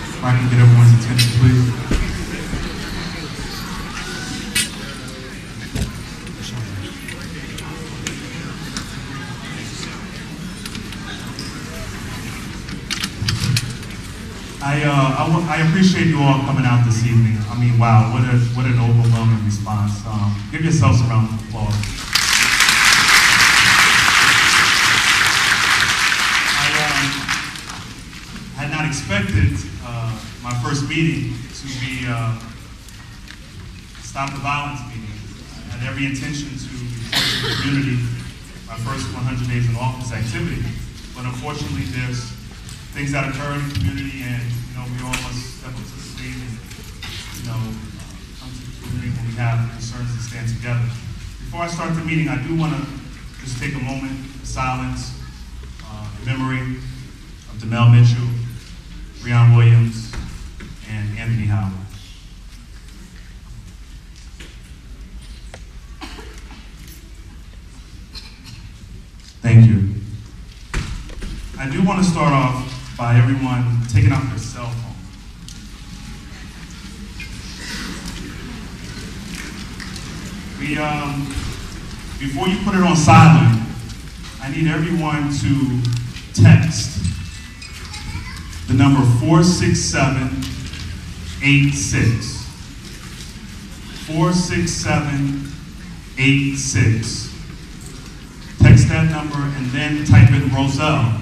If I can get everyone's attention, please. I appreciate you all coming out this evening. I mean, wow, what an overwhelming response. Give yourselves a round of applause. I had not expected my first meeting to be Stop the Violence meeting. I had every intention to report to the community my first 100 days in office activity, but unfortunately there's things that occur in the community, and we all must step up to the stage and come to the community when we have concerns and stand together. Before I start the meeting, I do want to just take a moment of silence in memory of Demel Mitchell, Breon Williams, and Anthony Howard. Thank you. I do want to start off by everyone taking out their cell phone. Before you put it on silent, I need everyone to text the number 46786. 46786. Text that number and then type in Roselle.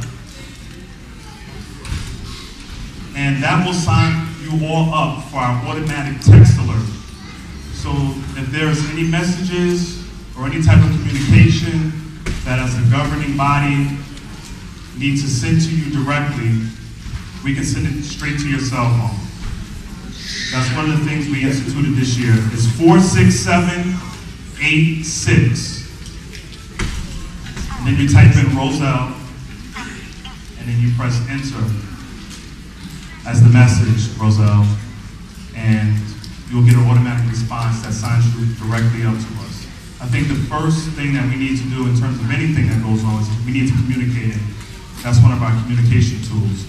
And that will sign you all up for our automatic text alert. So if there's any messages or any type of communication that as a governing body need to send to you directly, we can send it straight to your cell phone. That's one of the things we instituted this year. It's 46786. And then you type in Roselle, and then you press enter as the message, Roselle, and you'll get an automatic response that signs you directly up to us. I think the first thing that we need to do in terms of anything that goes on is we need to communicate, and that's one of our communication tools.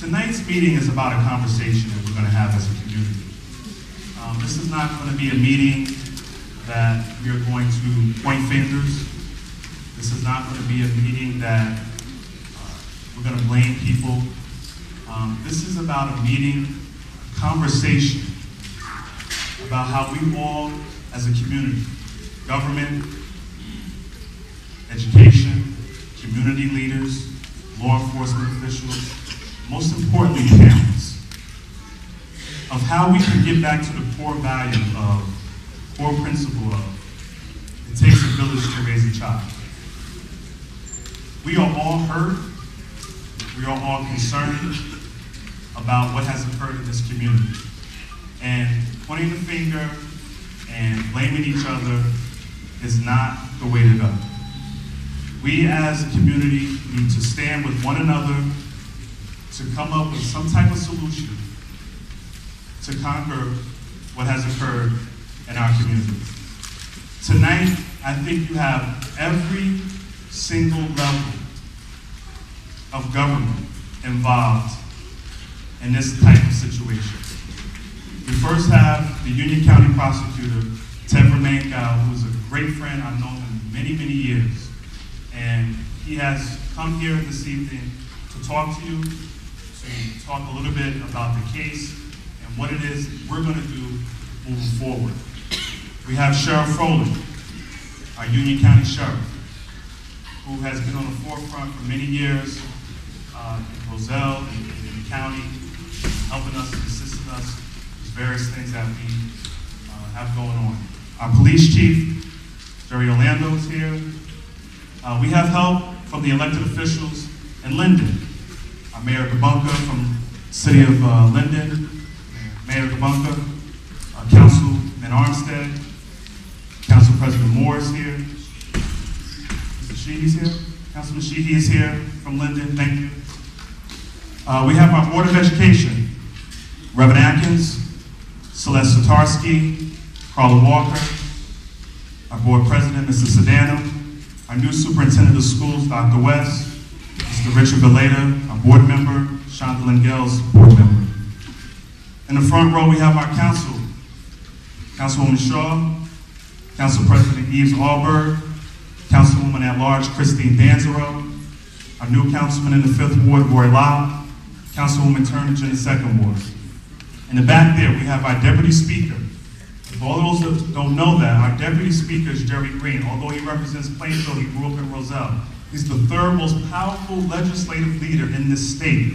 Tonight's meeting is about a conversation that we're going to have as a community. This is not going to be a meeting that we are going to point fingers. This is not going to be a meeting that we're going to blame people. This is about a meeting, a conversation about how we all, as a community, government, education, community leaders, law enforcement officials, most importantly, parents, of how we can get back to the core value of, core principle of, it takes a village to raise a child. We are all hurt, we are all concerned about what has occurred in this community. And pointing the finger and blaming each other is not the way to go. We as a community need to stand with one another to come up with some type of solution to conquer what has occurred in our community. Tonight, I think you have every single level of government involved in this type of situation. We first have the Union County Prosecutor, Ted Romankow, who is a great friend. I've known him many, many years. And he has come here this evening to talk to you, to talk a little bit about the case and what it is we're going to do moving forward. We have Sheriff Foley, our Union County Sheriff, who has been on the forefront for many years in Roselle, in the county, helping us and assisting us with various things that we have going on. Our police chief, Jerry Orlando, is here. We have help from the elected officials in Linden. Our Mayor Gabunka from the city of Linden, Mayor Gabunka, Councilman Armstead, Council President Moore is here. Mr. Sheehy's here. Councilman Sheehy is here from Linden, thank you. We have our Board of Education, Reverend Atkins, Celeste Satarsky, Carla Walker, our board president, Mr. Sedano, our new superintendent of schools, Dr. West, Mr. Richard Galeta, our board member, Shonda Gales, board member. In the front row, we have our council, Councilwoman Shaw, Council President Eves Alberg, Councilwoman at Large Christine Danzero, our new councilman in the 5th Ward, Roy Locke, Councilwoman Turnage in the 2nd Ward. In the back there, we have our Deputy Speaker. For all those that don't know that, our Deputy Speaker is Jerry Green. Although he represents Plainfield, he grew up in Roselle. He's the 3rd most powerful legislative leader in this state.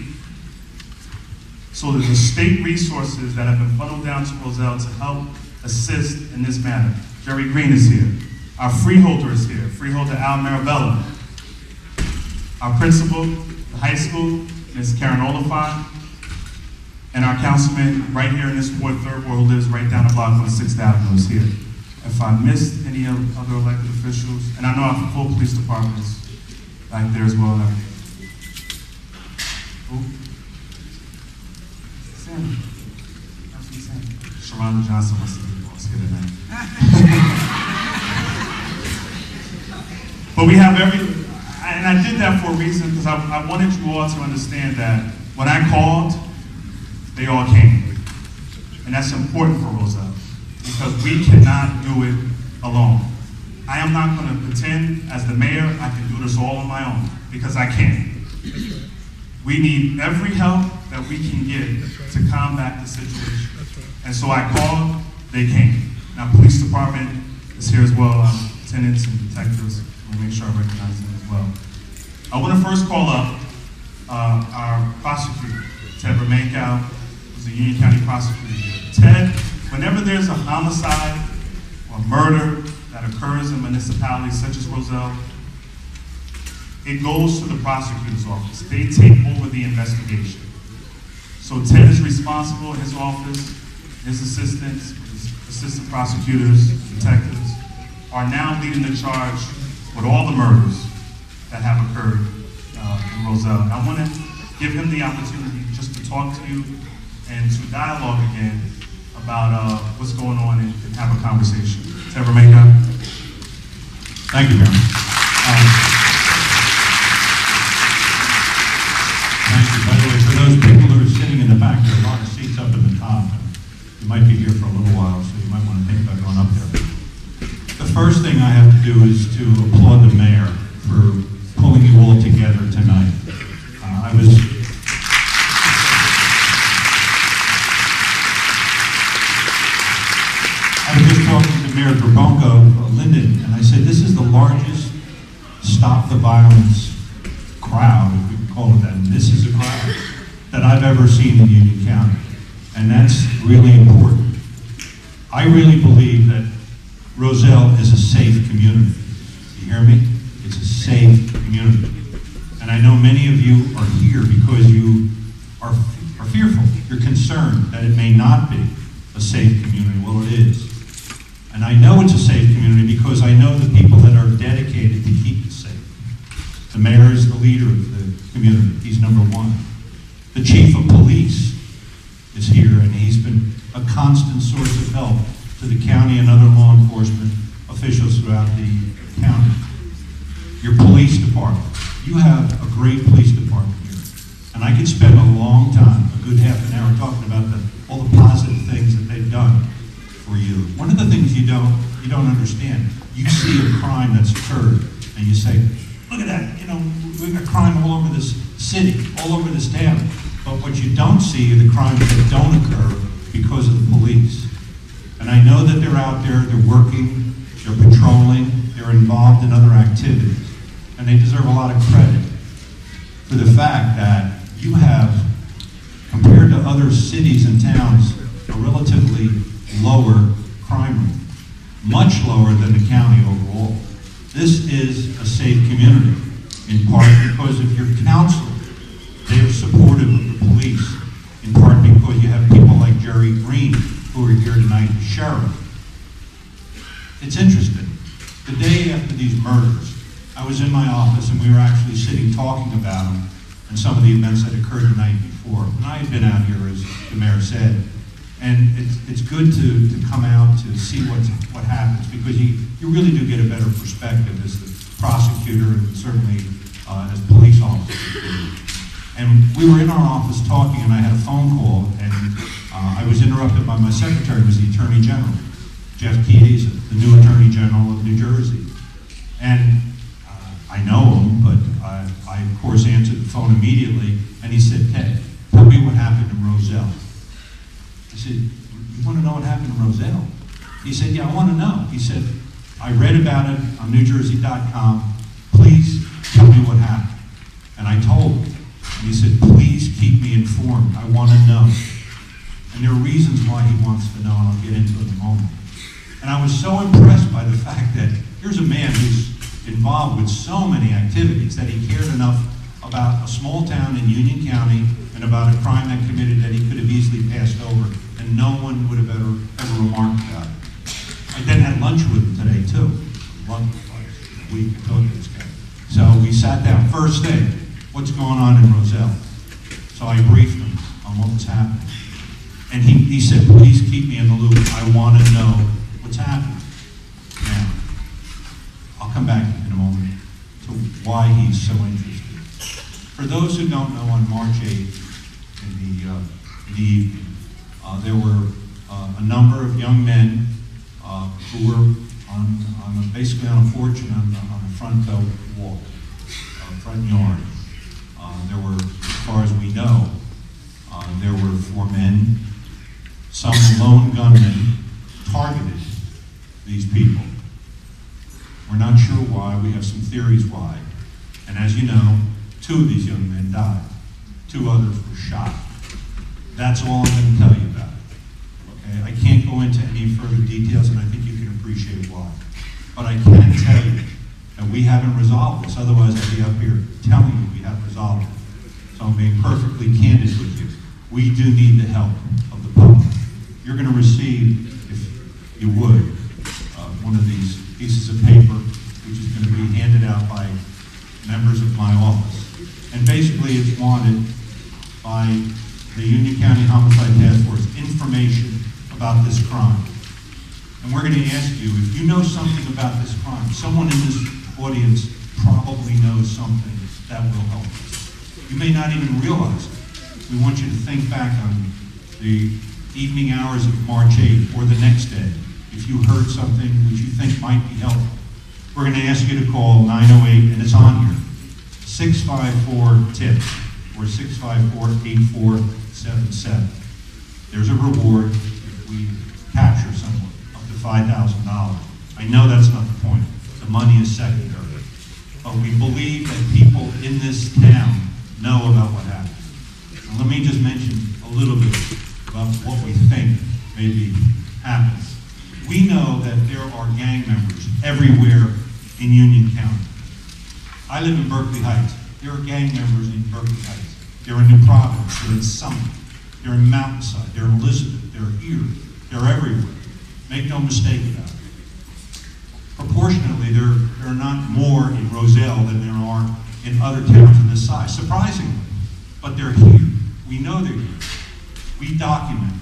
So there's the state resources that have been funneled down to Roselle to help assist in this matter. Jerry Green is here. Our freeholder is here, freeholder Al Marabella. Our principal, the high school, Ms. Karen Oliphant, and our councilman right here in this ward, 3rd Ward, who lives right down the block on 6th Avenue, is here. If I missed any other elected officials, and I know our full police department is back there as well. Sandy. Sharonda Johnson wants to be the boss here tonight. But we have and I did that for a reason, because I wanted you all to understand that when I called, they all came. And that's important for Roselle, because we cannot do it alone. I am not going to pretend as the mayor I can do this all on my own, because I can't. We need every help that we can get to combat the situation. And so I called, they came. Now, police department is here as well, lieutenants and detectives. We'll make sure I recognize them as well. I want to first call up our prosecutor, Ted Romankow, who's the Union County prosecutor here. Ted, whenever there's a homicide or murder that occurs in municipalities such as Roselle, it goes to the prosecutor's office. They take over the investigation. So Ted is responsible in his office. His assistants, his assistant prosecutors, detectives, are now leading the charge with all the murders that have occurred in Roselle. I want to give him the opportunity just to talk to you and to dialogue again about what's going on and have a conversation. Ted Romankow. Thank you, Mayor. Thank you. By the way, for those people who are sitting in the back, there are a lot of seats up at the top. You might be here for a little while, so you might want to think about going up there. The first thing I have to do is to applaud the mayor for pulling you all together tonight. I was just talking to Mayor Grabonko of Linden, and I said, this is the largest Stop the Violence crowd, if we can call it that, and this is a crowd that I've ever seen in Union County. And that's really important. I really believe that Roselle is a safe community. You hear me? It's a safe community. And I know many of you are here because you are fearful. You're concerned that it may not be a safe community. Well, it is. And I know it's a safe community because I know the people that are dedicated to keep it safe. The mayor is the leader of the community. He's number one. The chief of police is here, and he's been a constant source of help to the county and other law enforcement officials throughout the county. Your police department. You have a great police department here. And I could spend a long time, a good half an hour, talking about all the positive things that they've done for you. One of the things you don't understand, you see a crime that's occurred, and you say, look at that, we've got crime all over this city, all over this town. But what you don't see are the crimes that don't occur because of the police. And I know that they're out there, they're working, they're patrolling, they're involved in other activities. And they deserve a lot of credit for the fact that you have, compared to other cities and towns, a relatively lower crime rate, much lower than the county overall. This is a safe community, in part because of your council. They are supportive of the police, in part because you have people like Jerry Green, who are here tonight, the sheriff. It's interesting. The day after these murders, I was in my office and we were actually sitting talking about them and some of the events that occurred the night before. And I had been out here, as the mayor said. And it's good to come out to see what happens, because you really do get a better perspective as the prosecutor and certainly as police officers. And we were in our office talking, and I had a phone call, and I was interrupted by my secretary, who was the Attorney General, Jeff Chiesa, the new Attorney General of New Jersey. And I know him, but I of course answered the phone immediately, and he said, "Ted, tell me what happened in Roselle." I said, "You want to know what happened in Roselle?" He said, "Yeah, I want to know." He said, "I read about it on NewJersey.com. Please tell me what happened." And I told him. And he said, "Please keep me informed. I want to know." And there are reasons why he wants to know, and I'll get into it in a moment. And I was so impressed by the fact that here's a man who's involved with so many activities, that he cared enough about a small town in Union County and about a crime that committed that he could have easily passed over, and no one would have ever remarked about it. I then had lunch with him today too. Lunch twice a week, I talked to this guy. So we sat down. First day, what's going on in Roselle? So I briefed him on what was happening. And he said, "Please keep me in the loop. I want to know what's happening." Now, I'll come back in a moment to why he's so interested. For those who don't know, on March 8th, in the evening, there were a number of young men who were basically on a porch and on the front wall, front yard. There were, as far as we know, there were 4 men. Some lone gunmen targeted these people. We're not sure why. We have some theories why. And as you know, 2 of these young men died. 2 others were shot. That's all I'm going to tell you about it. Okay? I can't go into any further details, and I think you can appreciate why. But I can tell you that we haven't resolved this. Otherwise, I'd be up here telling you we have resolved it. So I'm being perfectly candid with you. We do need the help of the public. You're going to receive, if you would, one of these pieces of paper, which is going to be handed out by members of my office. And basically it's wanted by the Union County Homicide Task Force information about this crime. And we're going to ask you, if you know something about this crime, someone in this audience probably knows something that will help us. You may not even realize it. We want you to think back on the evening hours of March 8th or the next day. If you heard something which you think might be helpful, we're going to ask you to call 908, and it's on here, 654-TIP or 654-8477. There's a reward if we capture someone, up to $5,000. I know that's not the point. The money is secondary. But we believe that people in this town know about what happened. Now, let me just mention a little bit about what we think maybe happened. We know that there are gang members everywhere in Union County. I live in Berkeley Heights. There are gang members in Berkeley Heights. They're in New Providence. They're in Summit. They're in Mountainside. They're in Elizabeth. They're here. They're everywhere. Make no mistake about it. Proportionately, there are not more in Roselle than there are in other towns of this size, surprisingly. But they're here. We know they're here. We document them.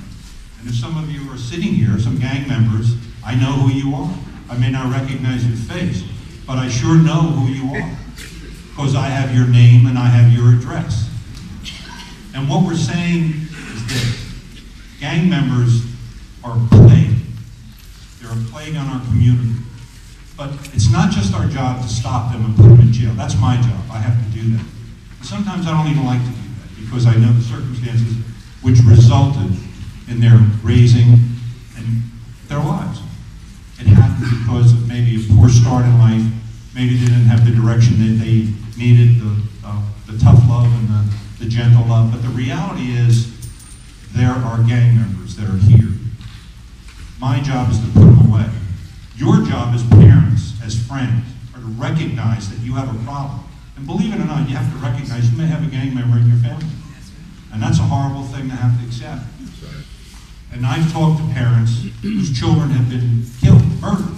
And if some of you are sitting here, some gang members, I know who you are. I may not recognize your face, but I sure know who you are, because I have your name and I have your address. And what we're saying is this: gang members are a plague. They're a plague on our community. But it's not just our job to stop them and put them in jail. That's my job. I have to do that. And sometimes I don't even like to do that, because I know the circumstances which resulted in their raising and their lives. It happened because of maybe a poor start in life. Maybe they didn't have the direction that they needed, the tough love and the gentle love. But the reality is, there are gang members that are here. My job is to put them away. Your job as parents, as friends, are to recognize that you have a problem. And believe it or not, you have to recognize you may have a gang member in your family. And that's a horrible thing to have to accept. And I've talked to parents whose children have been killed, murdered,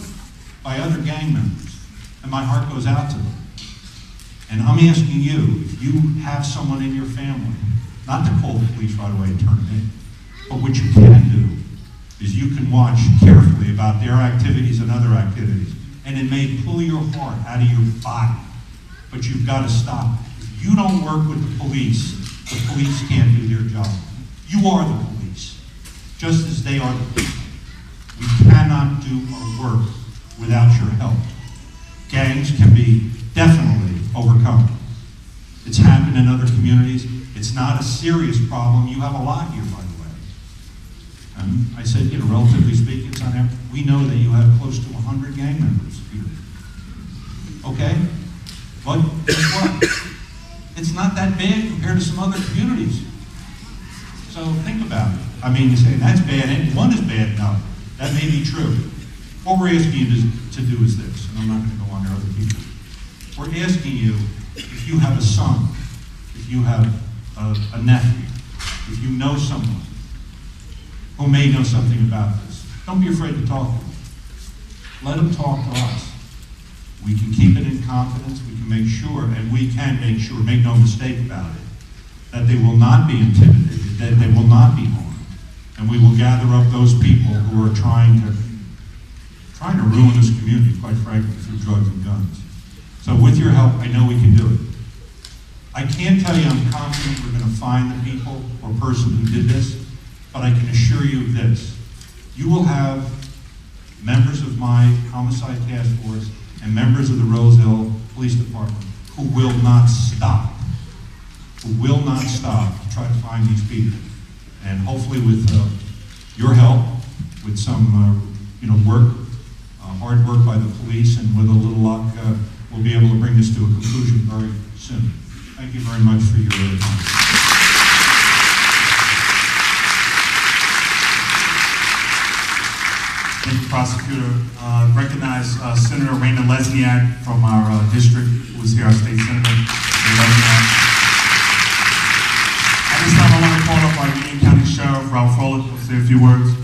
by other gang members. And my heart goes out to them. And I'm asking you, if you have someone in your family, not to call the police right away and turn them in, But what you can do is you can watch carefully about their activities and other activities, and it may pull your heart out of your body, but you've got to stop it. If you don't work with the police can't do their job. You are the police, just as they are the people. We cannot do our work without your help. Gangs can be definitely overcome. It's happened in other communities. It's not a serious problem. You have a lot here, by the way. I said, relatively speaking, it's on there. We know that you have close to 100 gang members here. Okay? But guess what? It's not that bad compared to some other communities. So think about it. I mean, you say, that's bad, and one is bad. No, that may be true. What we're asking you to do is this, and I'm not going to go on to other people. We're asking you, if you have a son, if you have a nephew, if you know someone who may know something about this, don't be afraid to talk to them. Let them talk to us. We can keep it in confidence, we can make sure, and we can make sure, make no mistake about it, that they will not be intimidated, that they will not be harmed. And we will gather up those people who are trying to ruin this community, quite frankly, through drugs and guns. So with your help, I know we can do it. I can't tell you I'm confident we're going to find the people or person who did this, but I can assure you of this. You will have members of my homicide task force and members of the Roselle Police Department who will not stop to try to find these people. And hopefully with your help, with some work, hard work by the police, and with a little luck, we'll be able to bring this to a conclusion very soon. Thank you very much for your time. Thank you, Prosecutor. Recognize Senator Raina Lesniak from our district, who is here, our state senator. At this time, I want to call up our Union County Sheriff, Ralph Froelich, to say a few words.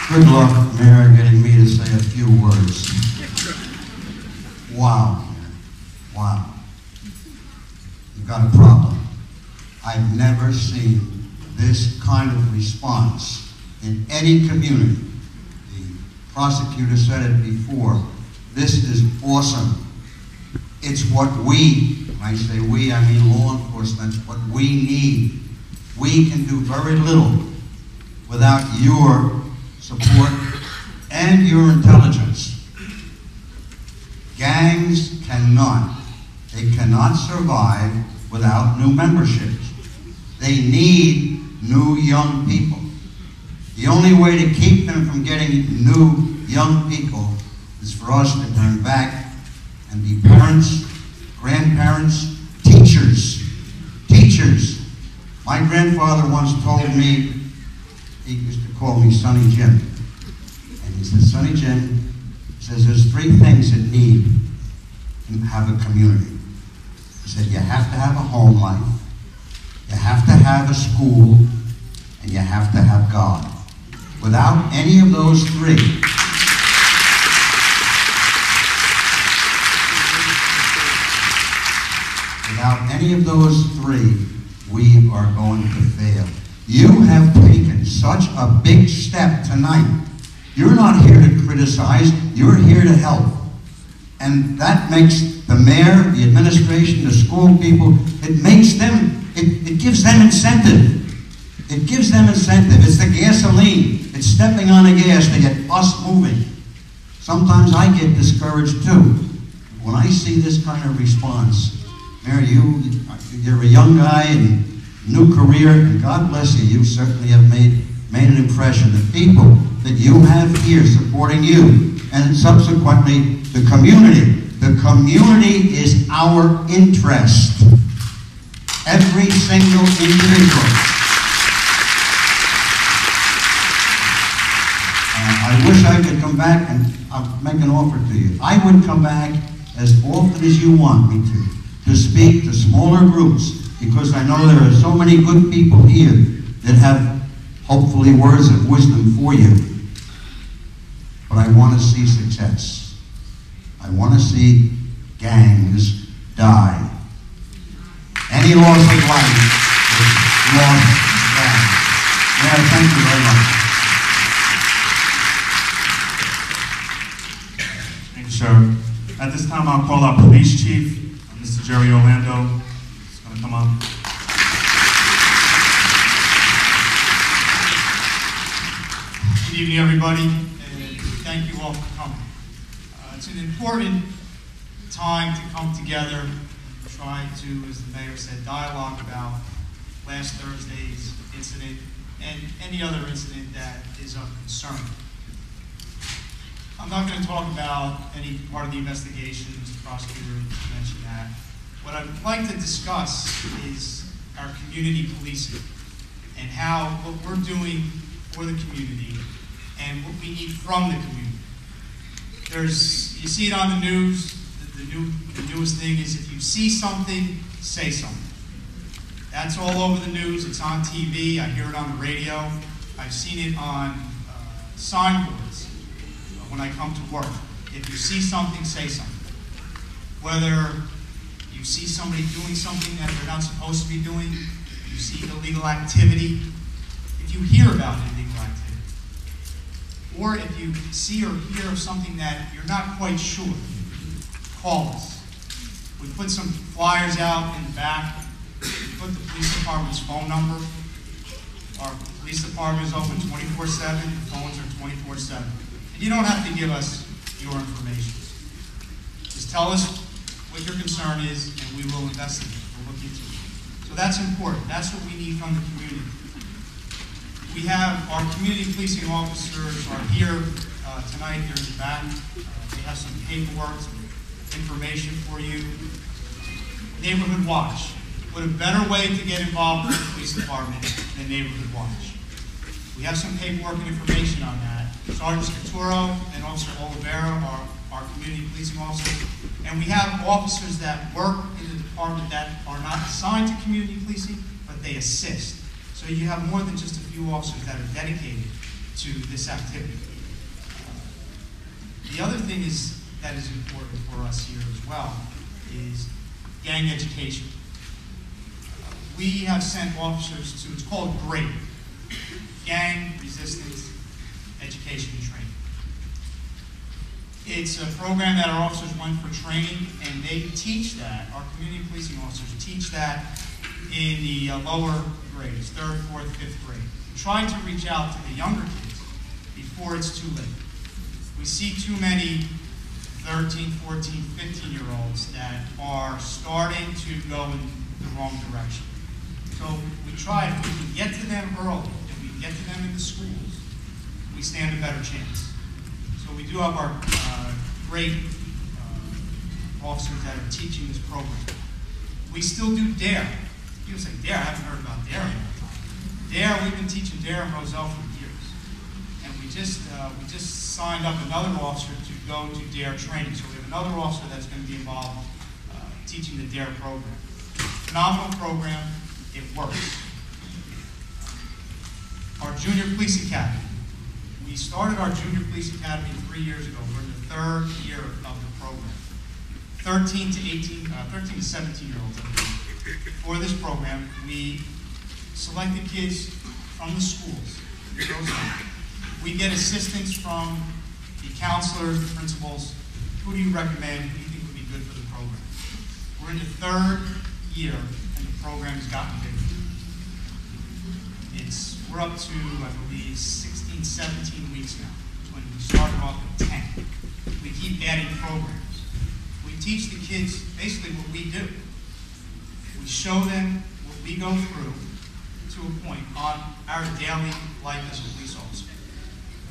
Good luck, Mayor, getting me to say a few words. Wow. Wow. You've got a problem. I've never seen this kind of response in any community. The prosecutor said it before. This is awesome. It's what we, when I say we, I mean law enforcement, what we need. We can do very little without your support and your intelligence. Gangs they cannot survive without new memberships. They need new young people. The only way to keep them from getting new young people is for us to turn back and be parents, grandparents, teachers. Teachers. My grandfather once told me, he used to call me Sonny Jim. And he said, Sonny Jim, says there's three things that need to have a community. He said you have to have a home life, you have to have a school, and you have to have God. Without any of those three, we are going to fail. You have taken such a big step tonight. You're not here to criticize, you're here to help. And that makes the mayor, the administration, the school people, it makes them, it gives them incentive. It gives them incentive. It's the gasoline. It's stepping on the gas to get us moving. Sometimes I get discouraged too. When I see this kind of response, Mayor, you're a young guy and new career, and God bless you, you certainly have made an impression. The people that you have here supporting you, and subsequently the community. The community is our interest. Every single individual. I wish I could come back, and I'll make an offer to you. I would come back as often as you want me to speak to smaller groups, because I know there are so many good people here that have hopefully words of wisdom for you. But I want to see success. I want to see gangs die. Any loss of life is loss of life. Mayor, thank you very much. Thank you, Sheriff. At this time, I'll call our police chief, Mr. Jerry Orlando. He's going to come up. Good evening, everybody, and thank you all for coming. It's an important time to come together and try to, as the mayor said, dialogue about last Thursday's incident and any other incident that is of concern. I'm not going to talk about any part of the investigation. Mr. Prosecutor mentioned that. What I'd like to discuss is our community policing and how what we're doing for the community and what we need from the community. You see it on the news. The newest thing is if you see something, say something. That's all over the news. It's on TV. I hear it on the radio. I've seen it on signboards when I come to work. If you see something, say something. Whether you see somebody doing something that they're not supposed to be doing, you see illegal activity, if you hear about illegal activity, or if you see or hear of something that you're not quite sure, call us. We put some flyers out in the back. We put the police department's phone number. Our police department is open 24/7. The phones are 24/7. And you don't have to give us your information. Just tell us what your concern is, and we will investigate. We'll look into it. So that's important. That's what we need from the community. We have our community policing officers are here tonight. They're in the back. They have some paperwork, some information for you. Neighborhood Watch. What a better way to get involved with the police department than Neighborhood Watch. We have some paperwork and information on that. Sergeant Scaturo and Officer Olivera are our community policing officers. And we have officers that work in the department that are not assigned to community policing, but they assist. So you have more than just a few officers that are dedicated to this activity. The other thing that is important for us here as well is gang education. We have sent officers to, it's called GRADE, Gang Resistance Education and Training. It's a program that our officers went for training, and they teach that, our community policing officers teach that in the lower grades, 3rd, 4th, 5th grade. Trying to reach out to the younger kids before it's too late. We see too many 13, 14, 15-year-olds that are starting to go in the wrong direction. So we try, if we can get to them early, if we can get to them in the schools, we stand a better chance. So we do have our great officers that are teaching this program. We still do DARE. People say, DARE, I haven't heard about DARE in a long time. DARE, we've been teaching DARE in Roselle for years. And we just signed up another officer to go to DARE training. So we have another officer that's going to be involved teaching the DARE program. Phenomenal program. It works. Our Junior Police Academy. We started our Junior Police Academy 3 years ago. We're in the 3rd year of the program. 13 to 17-year-olds. For this program, we selected kids from the schools. We get assistance from the counselors, the principals. Who do you recommend? Who do you think would be good for the program? We're in the 3rd year, and the program has gotten bigger. We're up to, I believe, 16, 17 weeks now. When we started off at 10. We keep adding programs. We teach the kids basically what we do. We show them what we go through to a point on our daily life as a police officer.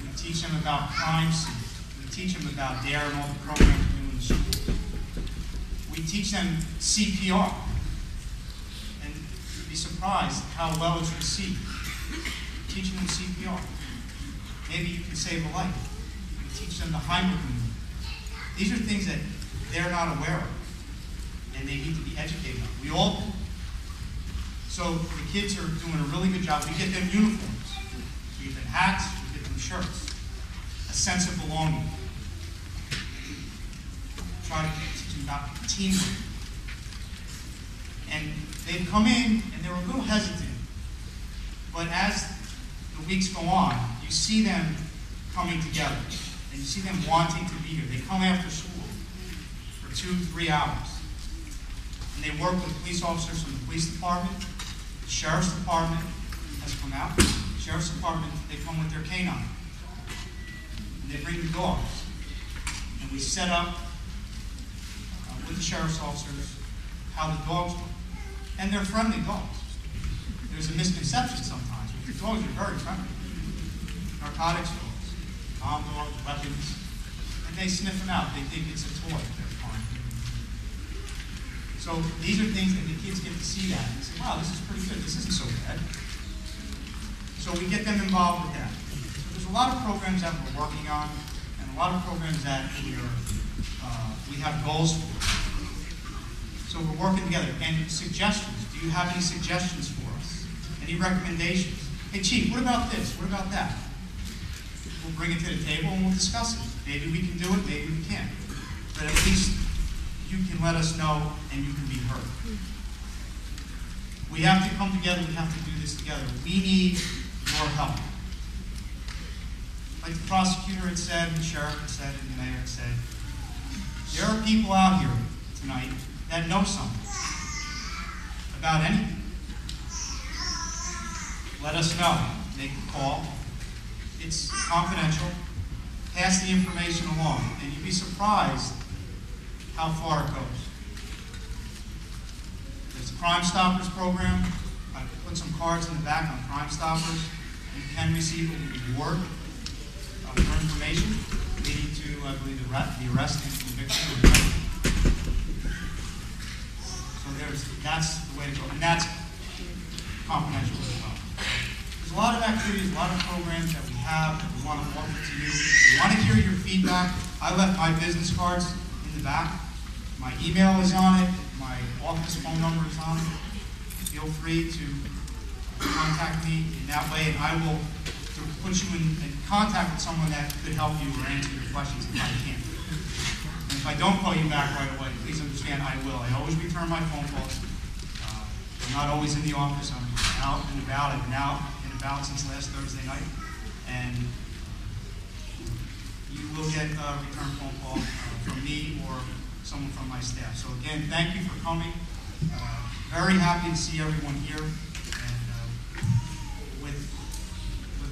We teach them about crime scenes. We teach them about DARE and all the programs we do in the school. We teach them CPR. And you'd be surprised how well it's received. Teaching them CPR. Maybe you can save a life. You teach them the Heimlich maneuver. These are things that they're not aware of, and they need to be educated on. We all do. So the kids are doing a really good job. We get them uniforms. We get them hats. We get them shirts. A sense of belonging. Try to teach them about teamwork. And they'd come in, and they were a little hesitant. But as the weeks go on, you see them coming together, and you see them wanting to be here. They come after school for 2-3 hours. And they work with police officers from the police department. The sheriff's department has come out. The sheriff's department, they come with their canine. And they bring the dogs. And we set up with the sheriff's officers how the dogs work. And they're friendly dogs. There's a misconception sometimes, but the dogs are very friendly. Narcotics dogs, bomb dogs, weapons, and they sniff them out. They think it's a toy. They're fine. So these are things that the kids get to see that and say, wow, this is pretty good. This isn't so bad. So we get them involved with that. So there's a lot of programs that we're working on, and a lot of programs that we have goals for. So we're working together. And suggestions. Do you have any suggestions for us? Any recommendations? Hey, Chief, what about this? What about that? We'll bring it to the table and we'll discuss it. Maybe we can do it, maybe we can't. But at least you can let us know and you can be heard. We have to come together, we have to do this together. We need your help. Like the prosecutor had said, and the sheriff had said, and the mayor had said, there are people out here tonight that know something about anything. Let us know. Make a call. It's confidential. Pass the information along, and you'd be surprised how far it goes. There's a Crime Stoppers program. I put some cards in the back on Crime Stoppers. You can receive a reward for information leading to, I believe, the arrest and conviction of the defendant. So that's the way to go, and that's confidential as well. There's a lot of activities, a lot of programs that we have that we want to offer to you. We want to hear your feedback. I left my business cards in the back. My email is on it. My office phone number is on it. Feel free to contact me in that way, and I will put you in contact with someone that could help you or answer your questions if I can. And if I don't call you back right away, please understand I will. I always return my phone calls. I'm not always in the office. I'm out and about. I've been out and about since last Thursday night. And you will get a return phone call from me or someone from my staff. So again, thank you for coming. Very happy to see everyone here. And with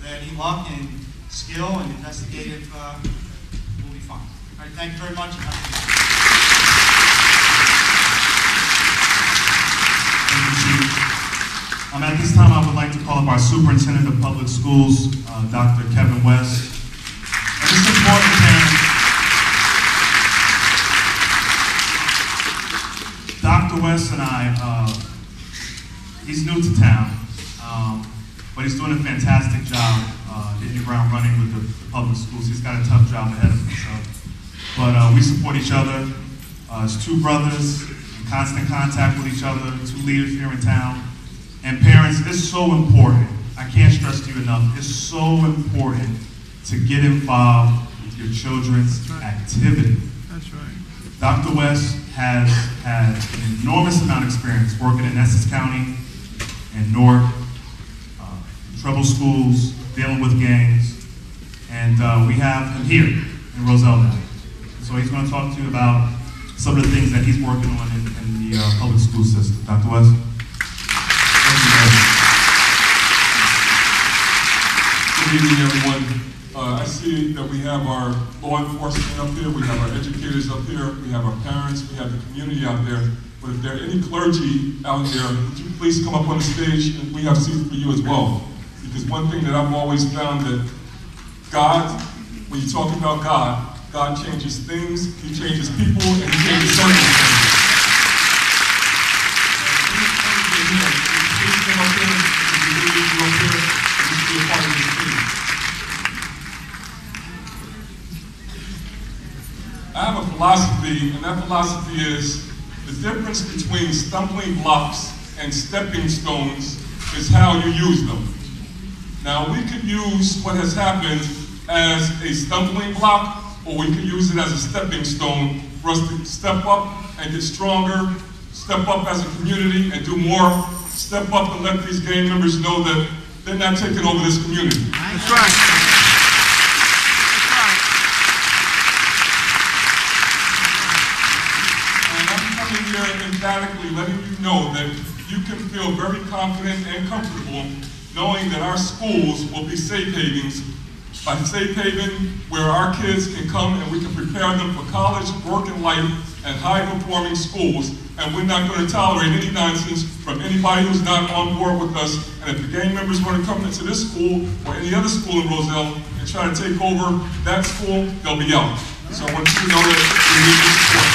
any luck and skill and investigative, we'll be fine. All right, thank you very much. At this time, I would like to call up our Superintendent of Public Schools, Dr. Kevin West. And it's important to Dr. West and I, he's new to town, but he's doing a fantastic job hitting the ground running with the public schools. He's got a tough job ahead of him. But we support each other as two brothers, in constant contact with each other, two leaders here in town. And parents, it's so important. I can't stress to you enough. It's so important to get involved with your children's activity. That's right. Dr. West has had an enormous amount of experience working in Essex County and Newark, trouble schools, dealing with gangs, and we have him here in Roselle now. So he's going to talk to you about some of the things that he's working on in the public school system. Dr. West? Good evening, everyone. I see that we have our law enforcement up here, we have our educators up here, we have our parents, we have the community out there. But if there are any clergy out there, would you please come up on the stage, and we have seats for you as well. Because one thing that I've always found that God, when you talk about God, God changes things, He changes people, and He changes circumstances. Please come up here, if you need to go up here, and just be a part of this team. I have a philosophy, and that philosophy is the difference between stumbling blocks and stepping stones is how you use them. Now, we could use what has happened as a stumbling block, or we could use it as a stepping stone for us to step up and get stronger step up as a community and do more. Step up and let these gang members know that they're not taking over this community. That's right. And I'm coming here emphatically letting you know that you can feel very confident and comfortable knowing that our schools will be safe havens. By safe haven, where our kids can come and we can prepare them for college, work, and life, and high-performing schools. And we're not going to tolerate any nonsense from anybody who's not on board with us. And if the gang members want to come into this school or any other school in Roselle and try to take over that school, they'll be out. So I want you to know that we need your support.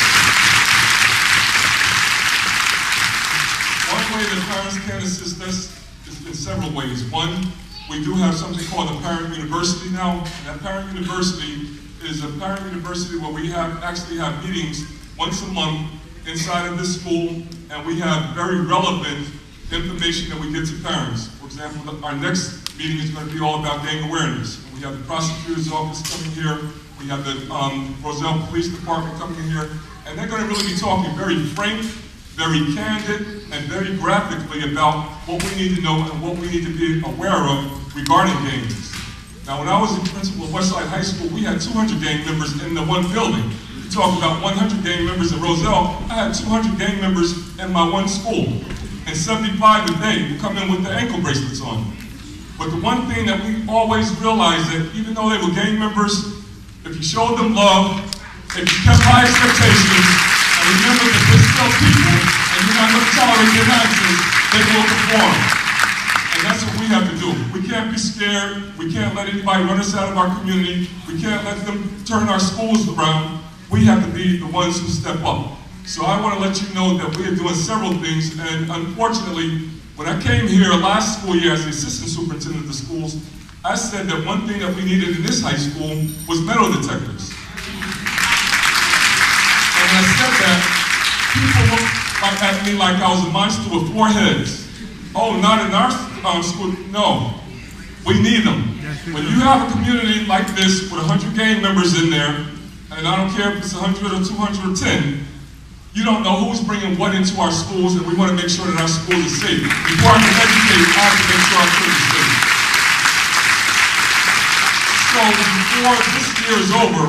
One way that parents can assist us is in several ways. One, we do have something called a parent university now. And that parent university is a parent university where we actually have meetings once a month inside of this school, and we have very relevant information that we get to parents. For example, our next meeting is going to be all about gang awareness. We have the prosecutor's office coming here. We have the Roselle Police Department coming here, and they're going to really be talking very frank, very candid, and very graphically about what we need to know and what we need to be aware of regarding gangs. Now, when I was the principal of Westside High School, we had 200 gang members in the one building. You talk about 100 gang members in Roselle, I had 200 gang members in my one school. And 75 a day would come in with the ankle bracelets on. But the one thing that we always realized that even though they were gang members, if you showed them love, if you kept high expectations, and remember that they're still people, and you're not going to tolerate their nonsense, they will perform. And that's what we have to do. We can't be scared. We can't let anybody run us out of our community. We can't let them turn our schools around. We have to be the ones who step up. So I want to let you know that we are doing several things, and unfortunately, when I came here last school year as the assistant superintendent of the schools, I said that one thing that we needed in this high school was metal detectors. And when I said that, people looked at me like I was a monster with 4 heads. Oh, not in our school? No. We need them. When you have a community like this with 100 gang members in there, and I don't care if it's 100 or 200 or 10, you don't know who's bringing what into our schools, and we want to make sure that our schools are safe. Before I can educate, I have to make sure our schools are safe. So before this year is over,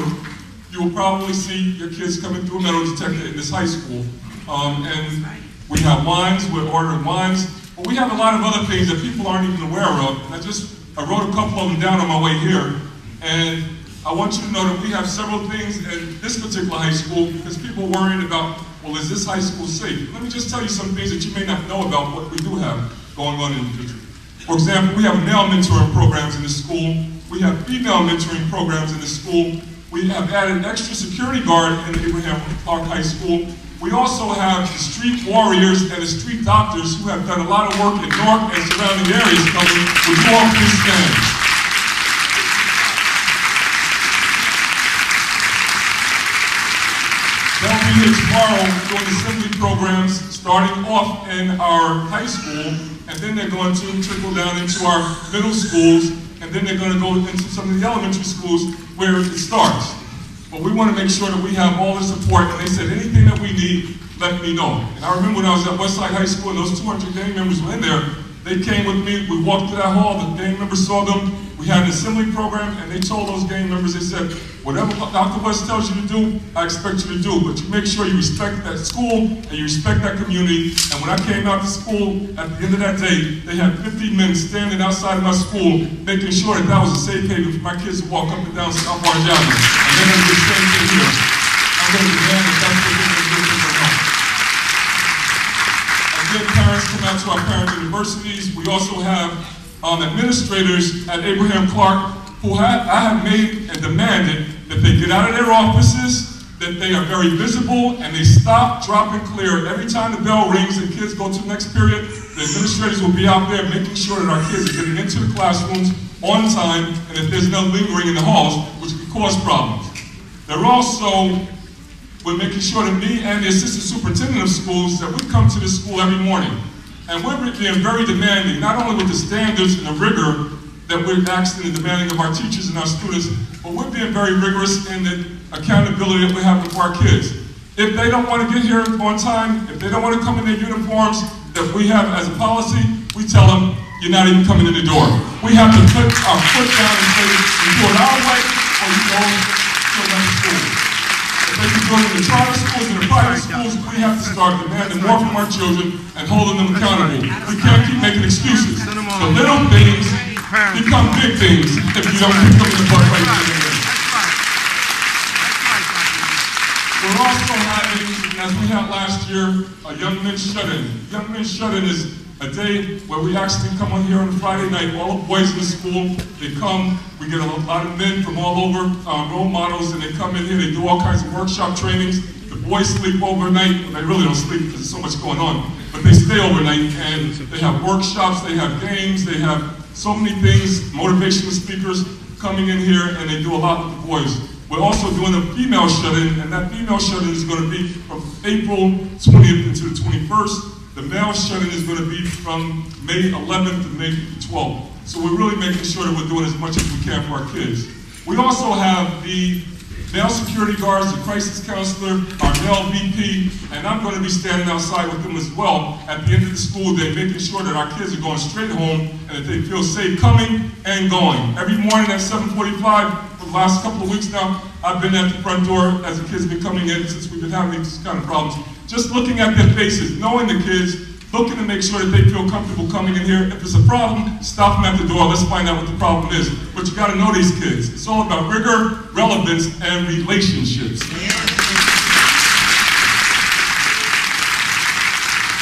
you will probably see your kids coming through a metal detector in this high school. And we have wines, we're ordering wines, but we have a lot of other things that people aren't even aware of. And I wrote a couple of them down on my way here. And I want you to know that we have several things in this particular high school because people are worried about, well, is this high school safe? Let me just tell you some things that you may not know about what we do have going on in the future. For example, we have male mentoring programs in the school. We have female mentoring programs in the school. We have added extra security guard in Abraham Clark High School. We also have the street warriors and the street doctors who have done a lot of work in North and surrounding areas coming with all police stands. They'll be here tomorrow doing assembly programs starting off in our high school, and then they're going to trickle down into our middle schools, and then they're going to go into some of the elementary schools where it starts. But we want to make sure that we have all the support, and they said anything that we need, let me know. And I remember when I was at Westside High School and those 200 gang members were in there, they came with me, we walked to that hall, the gang members saw them, we had an assembly program, and they told those gang members, they said, whatever Dr. West tells you to do, I expect you to do, but you make sure you respect that school and you respect that community. And when I came out to school, at the end of that day, they had 50 men standing outside of my school, making sure that that was a safe haven for my kids to walk up and down South Orange Avenue. And they're going to do the same thing here. I'm going to demand that that's what they're going to do for their home. Again, parents come out to our parent universities. We also have administrators at Abraham Clark who I have made and demanded that they get out of their offices, that they are very visible, and they stop, drop, and clear. Every time the bell rings and kids go to the next period, the administrators will be out there making sure that our kids are getting into the classrooms on time, and that there's no lingering in the halls, which could cause problems. They're also, we're making sure that me and the assistant superintendent of schools, that we come to the school every morning. And we're being very demanding, not only with the standards and the rigor that we're asking and demanding of our teachers and our students, but we're being very rigorous in the accountability that we're having for our kids. If they don't want to get here on time, if they don't want to come in their uniforms that we have as a policy, we tell them, you're not even coming in the door. We have to put our foot down and say, you do it our way, or you go to another school. If they can go to the charter schools and the private schools, we have to start demanding more from our children and holding them accountable. We can't keep making excuses. The little things become big things if you don't keep them in the butt right there. We're also having, as we had last year, a Young Men Shut-In. Young Men Shut-In is a day where we actually come on here on a Friday night, all the boys in the school, they come, we get a lot of men from all over, role models, and they come in here, they do all kinds of workshop trainings. The boys sleep overnight, well, they really don't sleep because there's so much going on, but they stay overnight, and they have workshops, they have games, they have so many things, motivational speakers coming in here, and they do a lot with the boys. We're also doing a female shut-in, and that female shut-in is going to be from April 20th into the 21st. The male shut-in is going to be from May 11th to May 12th. So we're really making sure that we're doing as much as we can for our kids. We also have the male security guards, the crisis counselor, our male VP, and I'm going to be standing outside with them as well at the end of the school day, making sure that our kids are going straight home and that they feel safe coming and going. Every morning at 7:45, for the last couple of weeks now, I've been at the front door as the kids have been coming in since we've been having these kind of problems. Just looking at their faces, knowing the kids, looking to make sure that they feel comfortable coming in here. If there's a problem, stop them at the door. Let's find out what the problem is. But you got to know these kids. It's all about rigor, relevance, and relationships.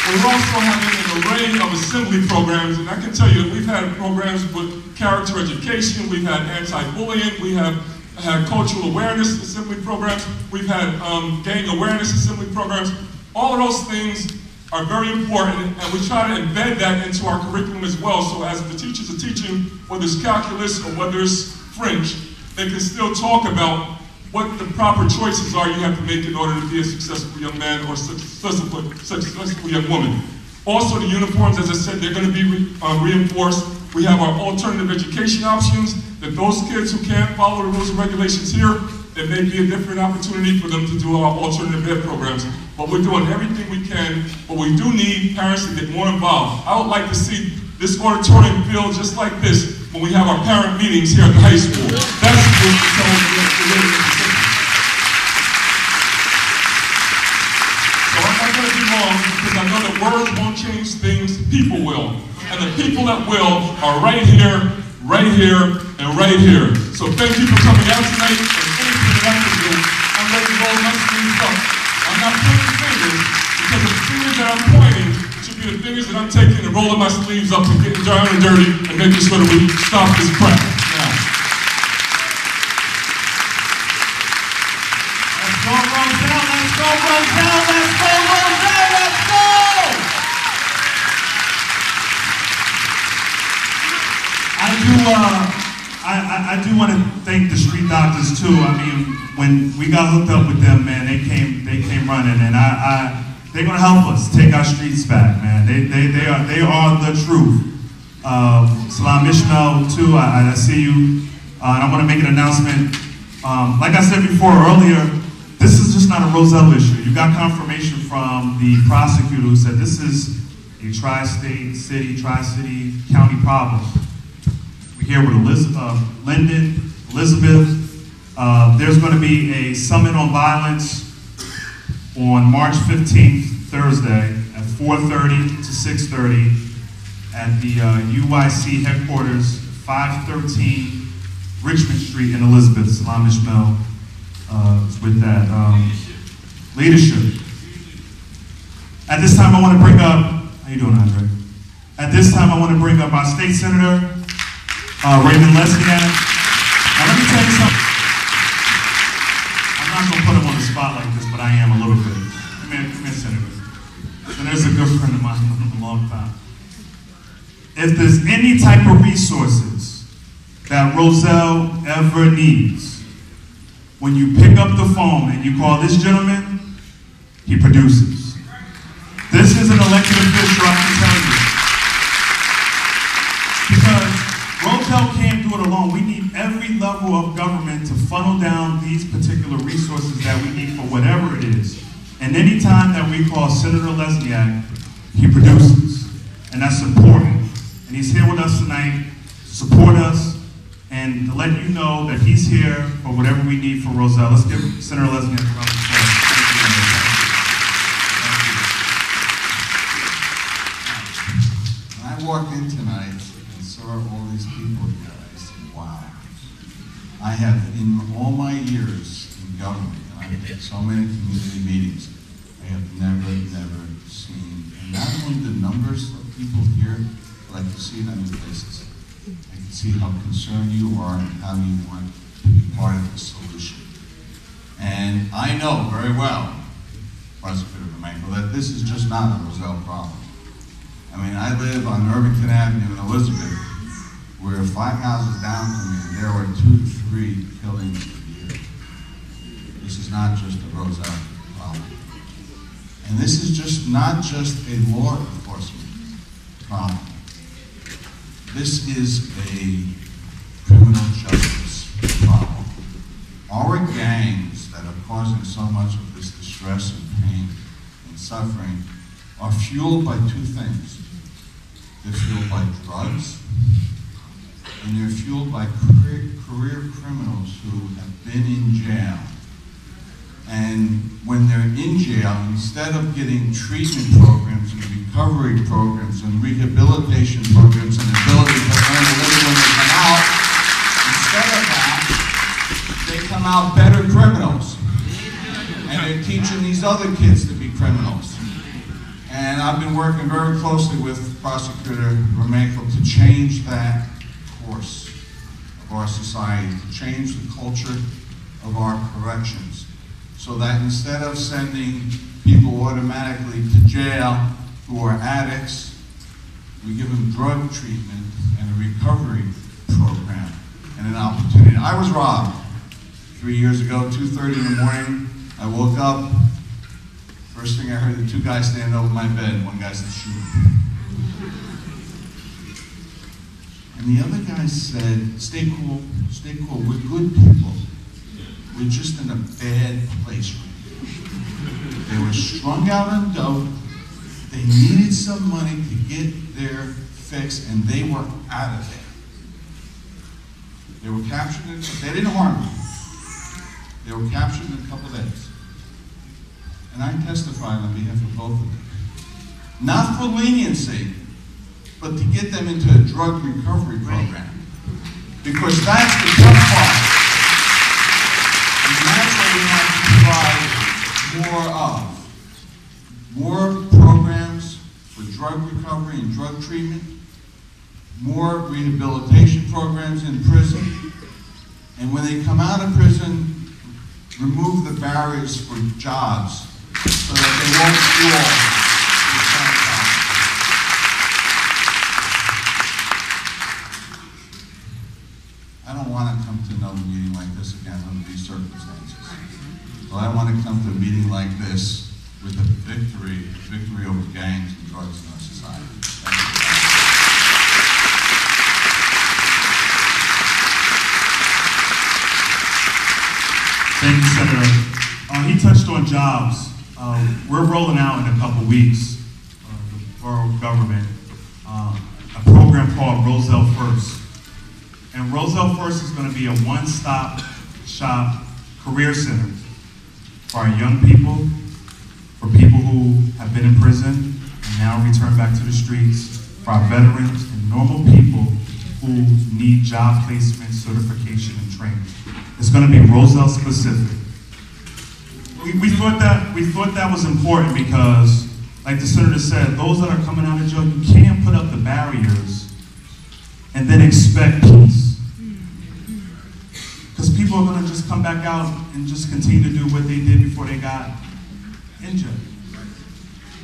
We're also having an array of assembly programs, and I can tell you that we've had programs with character education, we've had anti-bullying, we have had cultural awareness assembly programs, we've had gang awareness assembly programs. All of those things are very important, and we try to embed that into our curriculum as well, so as the teachers are teaching, whether it's calculus or whether it's French, they can still talk about what the proper choices are you have to make in order to be a successful young man or successful young woman. Also, the uniforms, as I said, they're going to be reinforced. We have our alternative education options, that those kids who can't follow the rules and regulations here, it may be a different opportunity for them to do our alternative ed programs. But we're doing everything we can, but we do need parents to get more involved. I would like to see this auditorium feel just like this when we have our parent meetings here at the high school. That's what we're telling you. So I'm not going to be long, because I know that words won't change things, people will. And the people that will are right here, and right here. So thank you for coming out tonight, and anything that I can do, I'm ready to roll my sleeves up. I'm not pointing fingers, because the fingers that I'm pointing should be the fingers that I'm taking and rolling my sleeves up and getting down and dirty and making sure that we stop this crap now. Let's go, Roselle! Let's go, Roselle! Let's go, Roselle! Let's go! I do want to thank the street doctors too. I mean, when we got hooked up with them, man, they came running, and they're gonna help us take our streets back, man. They are the truth. Salam Ishmael too. I see you, and I want to make an announcement. Like I said before earlier, this is just not a Roselle issue. You got confirmation from the prosecutor who said this is a tri-state, city, tri-city, county problem. Here with Linden, Elizabeth. There's going to be a summit on violence on March 15th, Thursday, at 4:30 to 6:30 at the UYC headquarters, 513 Richmond Street in Elizabeth. Salam Ishmael is with that. Leadership. At this time, I want to bring up, how you doing, Andre? At this time, I want to bring up our state senator, Raymond Lesniak. Now let me tell you something. I'm not going to put him on the spot like this, but I am a little bit. Come here, Senator. Senator's a good friend of mine for a long time. If there's any type of resources that Roselle ever needs, when you pick up the phone and you call this gentleman, he produces. This is an elected official, I can tell you. Because Roselle can't do it alone. We need every level of government to funnel down these particular resources that we need for whatever it is. And any time that we call Senator Lesniak, he produces. And that's important. And he's here with us tonight to support us and to let you know that he's here for whatever we need for Roselle. Let's give Senator Lesniak a round of applause. When I walked in tonight and saw all these people here, I said, wow. I have, in all my years in government, and I've had so many community meetings, I have never seen, and not only the numbers of people here, but I can see it on your faces. I can see how concerned you are and how you want to be part of the solution. And I know very well, Prosecutor Romanko, that this is just not a Roselle problem. I mean, I live on Irvington Avenue in Elizabeth, where 5 houses down from me, there were 2 to 3 killings a year. This is not just a Roselle problem. And this is just not just a law enforcement problem. This is a criminal justice problem. Our gangs that are causing so much of this distress and pain and suffering are fueled by 2 things. They're fueled by drugs, and they're fueled by career criminals who have been in jail. And when they're in jail, instead of getting treatment programs and recovery programs and rehabilitation programs and ability to earn a living when they come out, instead of that, they come out better criminals. And they're teaching these other kids to be criminals. And I've been working very closely with Prosecutor Romanko to change that course of our society, to change the culture of our corrections, so that instead of sending people automatically to jail who are addicts, we give them drug treatment and a recovery program and an opportunity. I was robbed 3 years ago, 2:30 in the morning. I woke up. First thing I heard, the 2 guys standing over my bed. One guy said, shoot him. And the other guy said, stay cool, we're good people. We're just in a bad place right now. They were strung out on dope. They needed some money to get their fix, and they were out of there. They were captured, they didn't harm me. They were captured in a couple days. And I testified on behalf of both of them. Not for leniency, but to get them into a drug recovery program. Because that's the tough part. And that's what we want to provide more of. More programs for drug recovery and drug treatment, more rehabilitation programs in prison, and when they come out of prison, remove the barriers for jobs so that they won't fuel the drug problem. I don't want to come to another meeting like this again under these circumstances. But I want to come to a meeting like this with a victory over gangs and drugs in our society. Thank you, Senator. He touched on jobs. We're rolling out in a couple weeks, the borough government, a program called Roselle First. And Roselle First is going to be a one-stop shop career center for our young people, for people who have been in prison and now return back to the streets, for our veterans and normal people who need job placement, certification, and training. It's going to be Roselle specific. We thought that was important because, like the senator said, those that are coming out of jail, you can't put up the barriers and then expect peace. Because people are going to just come back out and just continue to do what they did before they got injured.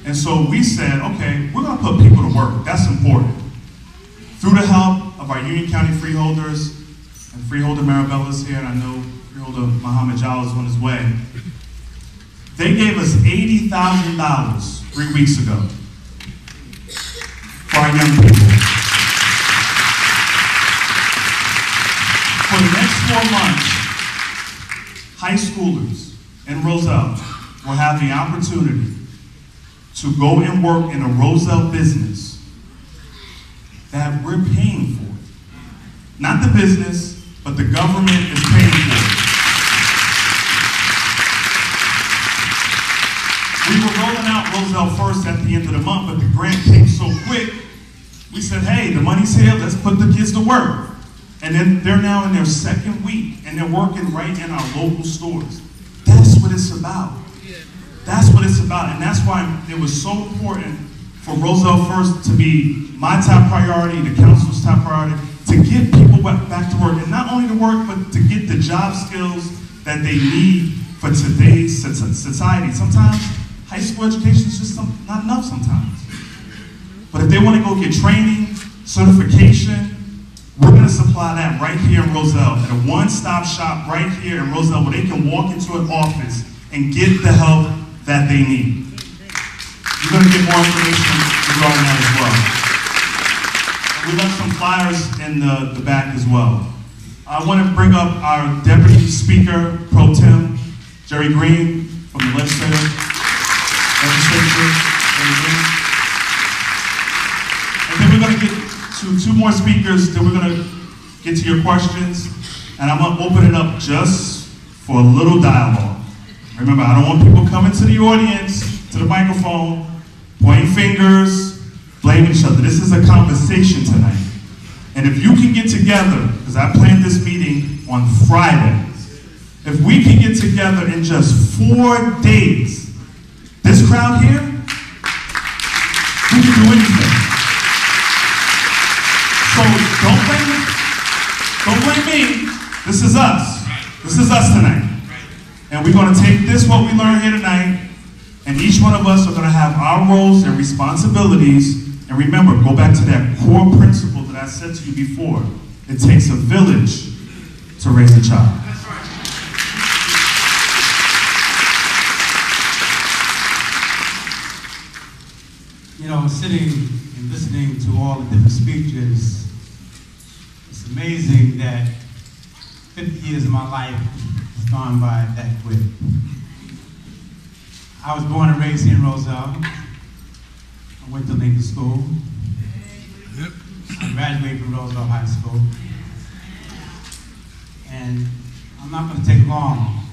And so we said, okay, we're going to put people to work. That's important. Through the help of our Union County freeholders, and freeholder Maribella's here, and I know freeholder Muhammad Jal is on his way. They gave us $80,000 3 weeks ago for our young people. For the next 4 months, high schoolers in Roselle will have the opportunity to go and work in a Roselle business that we're paying for. Not the business, but the government is paying for it. We were rolling out Roselle First at the end of the month, but the grant came so quick, we said, hey, the money's here, let's put the kids to work. And then they're now in their second week, and they're working right in our local stores. That's what it's about. That's what it's about, and that's why it was so important for Roselle First to be my top priority, the council's top priority, to get people back to work, and not only to work, but to get the job skills that they need for today's society. Sometimes high school education is just not enough sometimes. But if they want to go get training, certification, we're going to supply that right here in Roselle, at a one-stop shop right here in Roselle, where they can walk into an office and get the help that they need. You're going to get more information regarding that as well. We left some flyers in the back as well. I want to bring up our Deputy Speaker Pro Tem, Jerry Green, from the legislature. And then we're going to get to two more speakers, then we're going to get to your questions, and I'm going to open it up just for a little dialogue. Remember, I don't want people coming to the audience, to the microphone, pointing fingers, blaming each other. This is a conversation tonight. And if you can get together, because I planned this meeting on Friday, if we can get together in just 4 days, this crowd here, we can do anything. So don't blame me. This is us. This is us tonight. And we're going to take this, what we learned here tonight, and each one of us are going to have our roles and responsibilities. And remember, go back to that core principle that I said to you before. It takes a village to raise a child. You know, sitting and listening to all the different speeches, it's amazing that 50 years of my life has gone by that quick. I was born and raised here in Roselle. I went to Lincoln School. I graduated from Roselle High School. And I'm not going to take long,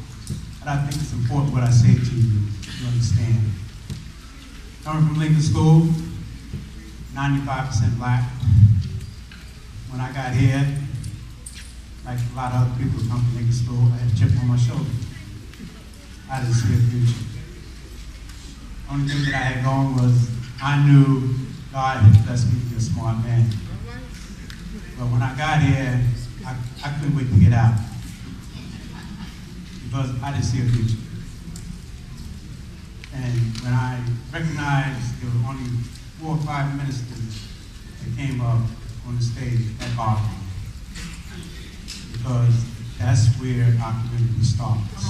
but I think it's important what I say to you to understand. Coming from Lincoln School, 95% black. When I got here, like a lot of other people who come from Lincoln School, I had a chip on my shoulder. I didn't see a future. Only thing that I had going was I knew God had blessed me to be a smart man. But when I got here, I couldn't wait to get out because I didn't see a future. And when I recognized there were only 4 or 5 ministers that came up on the stage, that bothered me. Because that's where our community starts.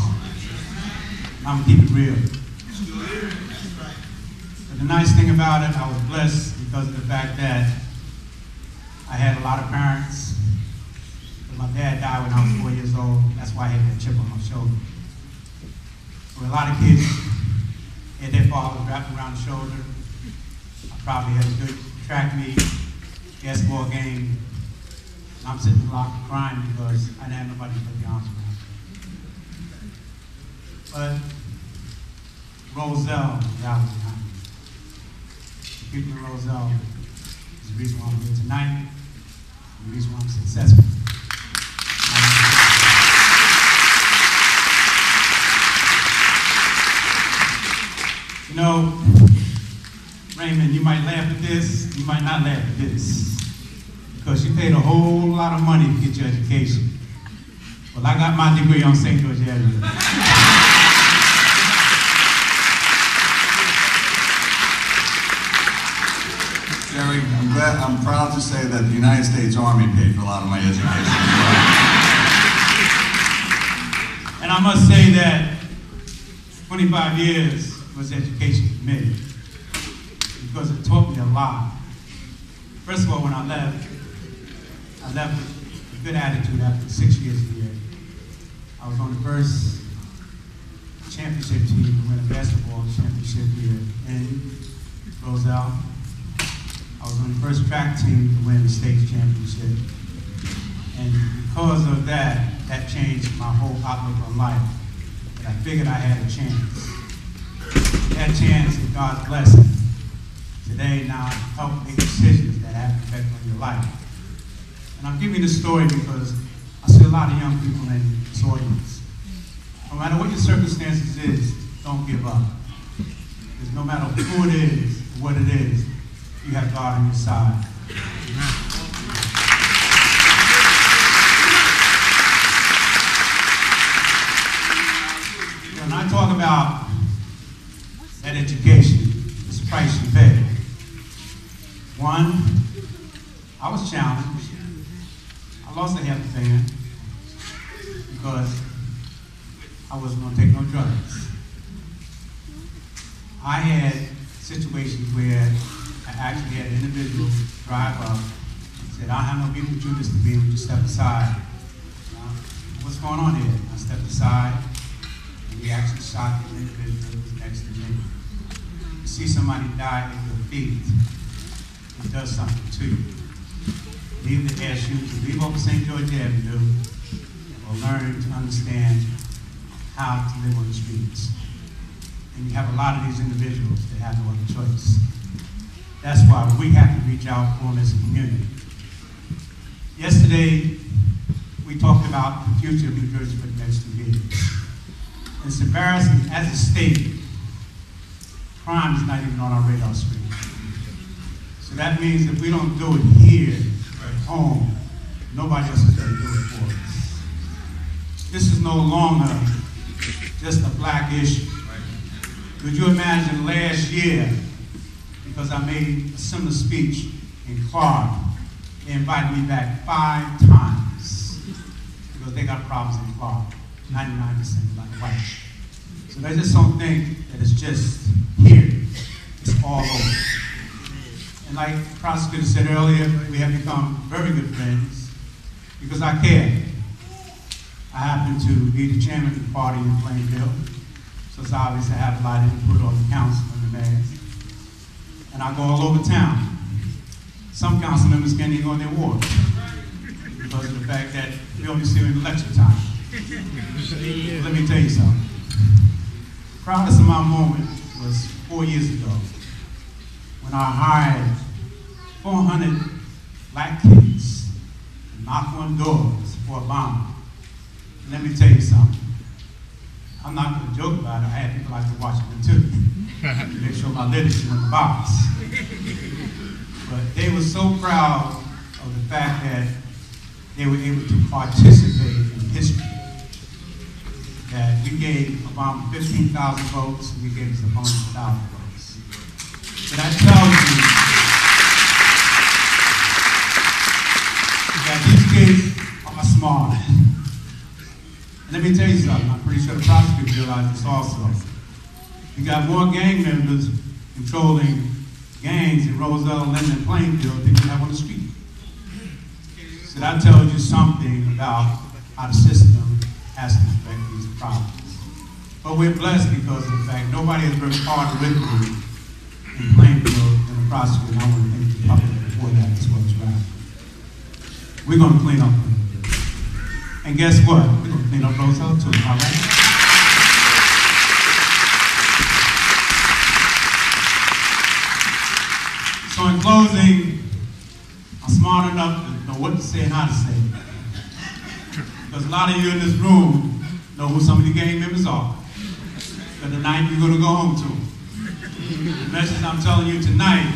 And I'm gonna keep it real. But the nice thing about it, I was blessed because of the fact that I had a lot of parents. But my dad died when I was 4 years old. That's why I had that chip on my shoulder. For a lot of kids, had their father wrapped around the shoulder. I probably had a good track meet, basketball game. And I'm sitting in the locker crying because I didn't have nobody to put the arms around. But Roselle, reality behind me. The people in Roselle is the reason why I'm here tonight, and the reason why I'm successful. You know, Raymond, you might laugh at this, you might not laugh at this, because you paid a whole lot of money to get your education. Well, I got my degree on St. George Avenue. Jerry, I'm proud to say that the United States Army paid for a lot of my education. And I must say that 25 years was education for me, because it taught me a lot. First of all, when I left with a good attitude after 6 years here. I was on the first championship team to win a basketball championship here in Roselle. I was on the first track team to win the state championship. And because of that, that changed my whole outlook on life. And I figured I had a chance. That chance is God's blessing. Today, now, I help make decisions that have an effect on your life. And I'm giving this story because I see a lot of young people in this audience. No matter what your circumstances is, don't give up. Because no matter who it is, or what it is, you have God on your side. When I talk about that education, it's the price you pay. One, I was challenged. I lost a half a fan because I wasn't going to take no drugs. I had situations where I actually had an individual drive up and said, I have no people to do this to me, would you step aside? What's going on here? I stepped aside, and he actually shot the individual who was next to me. You see somebody die at your feet, it does something to you. He either asks you to leave over St. George Avenue or learn to understand how to live on the streets. And you have a lot of these individuals that have no other choice. That's why we have to reach out for them as a community. Yesterday, we talked about the future of New Jersey for the next 2 years. It's embarrassing, as a state, crime is not even on our radar screen. So that means if we don't do it here at home, nobody else is going to do it for us. This is no longer just a black issue. Could you imagine last year, because I made a similar speech in Clark, they invited me back 5 times because they got problems in Clark, 99% black and white. So they just don't think that it's just here, it's all over. And like the prosecutor said earlier, we have become very good friends because I care. I happen to be the chairman of the party in Plainfield, so it's obvious I have a lot of input on the council and the mayor. And I go all over town. Some council members can't even go in their ward because of the fact that we only see them in election time. Let me tell you something. The proudest of my moment was 4 years ago when I hired 400 black kids to knock on doors for Obama. And let me tell you something. I'm not going to joke about it. I had people like to watch it too. To make sure my leadership in the box. But they were so proud of the fact that they were able to participate in history. That we gave Obama 15,000 votes, and we gave his opponent 1,000 votes. So that tells you that these kids are smart. And let me tell you something, I'm pretty sure the prosecutors realize this also. You got more gang members controlling gangs in Roselle, Linden, and Plainfield than you have on the street. So that tells you something about how the system has to affect these problems. But we're blessed because of the fact nobody has worked harder with me in Plainfield than the prosecutor. And I want to thank the public before that as well as right. We're going to clean up Plainfield. And guess what? We're going to clean up Roselle too, all right? So in closing, I'm smart enough to know what to say and how to say it. Because a lot of you in this room know who some of the gang members are. But tonight you're going to go home to them. The message I'm telling you tonight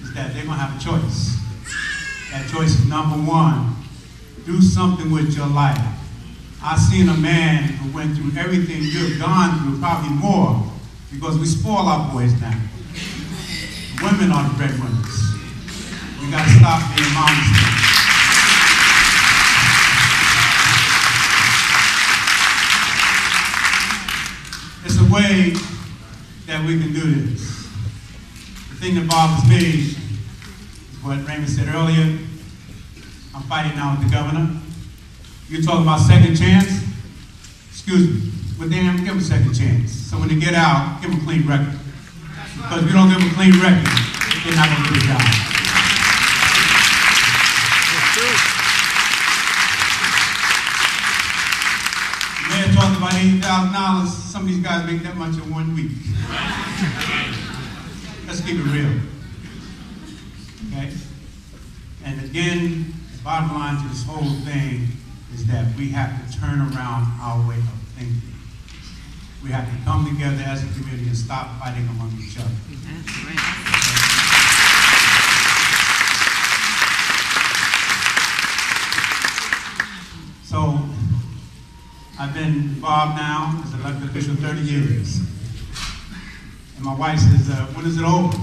is that they're going to have a choice. That choice is number one, do something with your life. I've seen a man who went through everything you've gone through, probably more, because we spoil our boys now. Women are the breadwinners. We got to stop being moms. It's a way that we can do this. The thing that bothers me is what Raymond said earlier. I'm fighting now with the governor. You talk about second chance. excuse me, but then give them a second chance. So when they get out, give them a clean record. Because if you don't give them a clean record, they're not going to do the job. The mayor talked about $80,000. Some of these guys make that much in 1 week. Let's keep it real. Okay? And again, the bottom line to this whole thing is that we have to turn around our way of thinking. We have to come together as a community and stop fighting among each other. That's right. So, I've been involved now as an elected official 30 years. And my wife says, when is it over?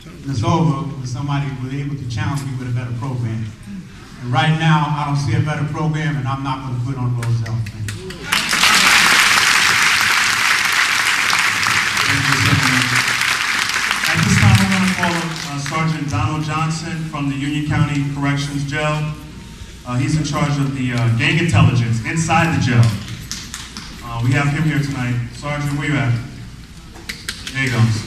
When it's over, when somebody was able to challenge me with a better program. And right now, I don't see a better program, and I'm not going to quit on Roselle. At this time, I'm going to call Sergeant Donald Johnson from the Union County Corrections Jail. He's in charge of the gang intelligence inside the jail. We have him here tonight. Sergeant, where you at? There he goes.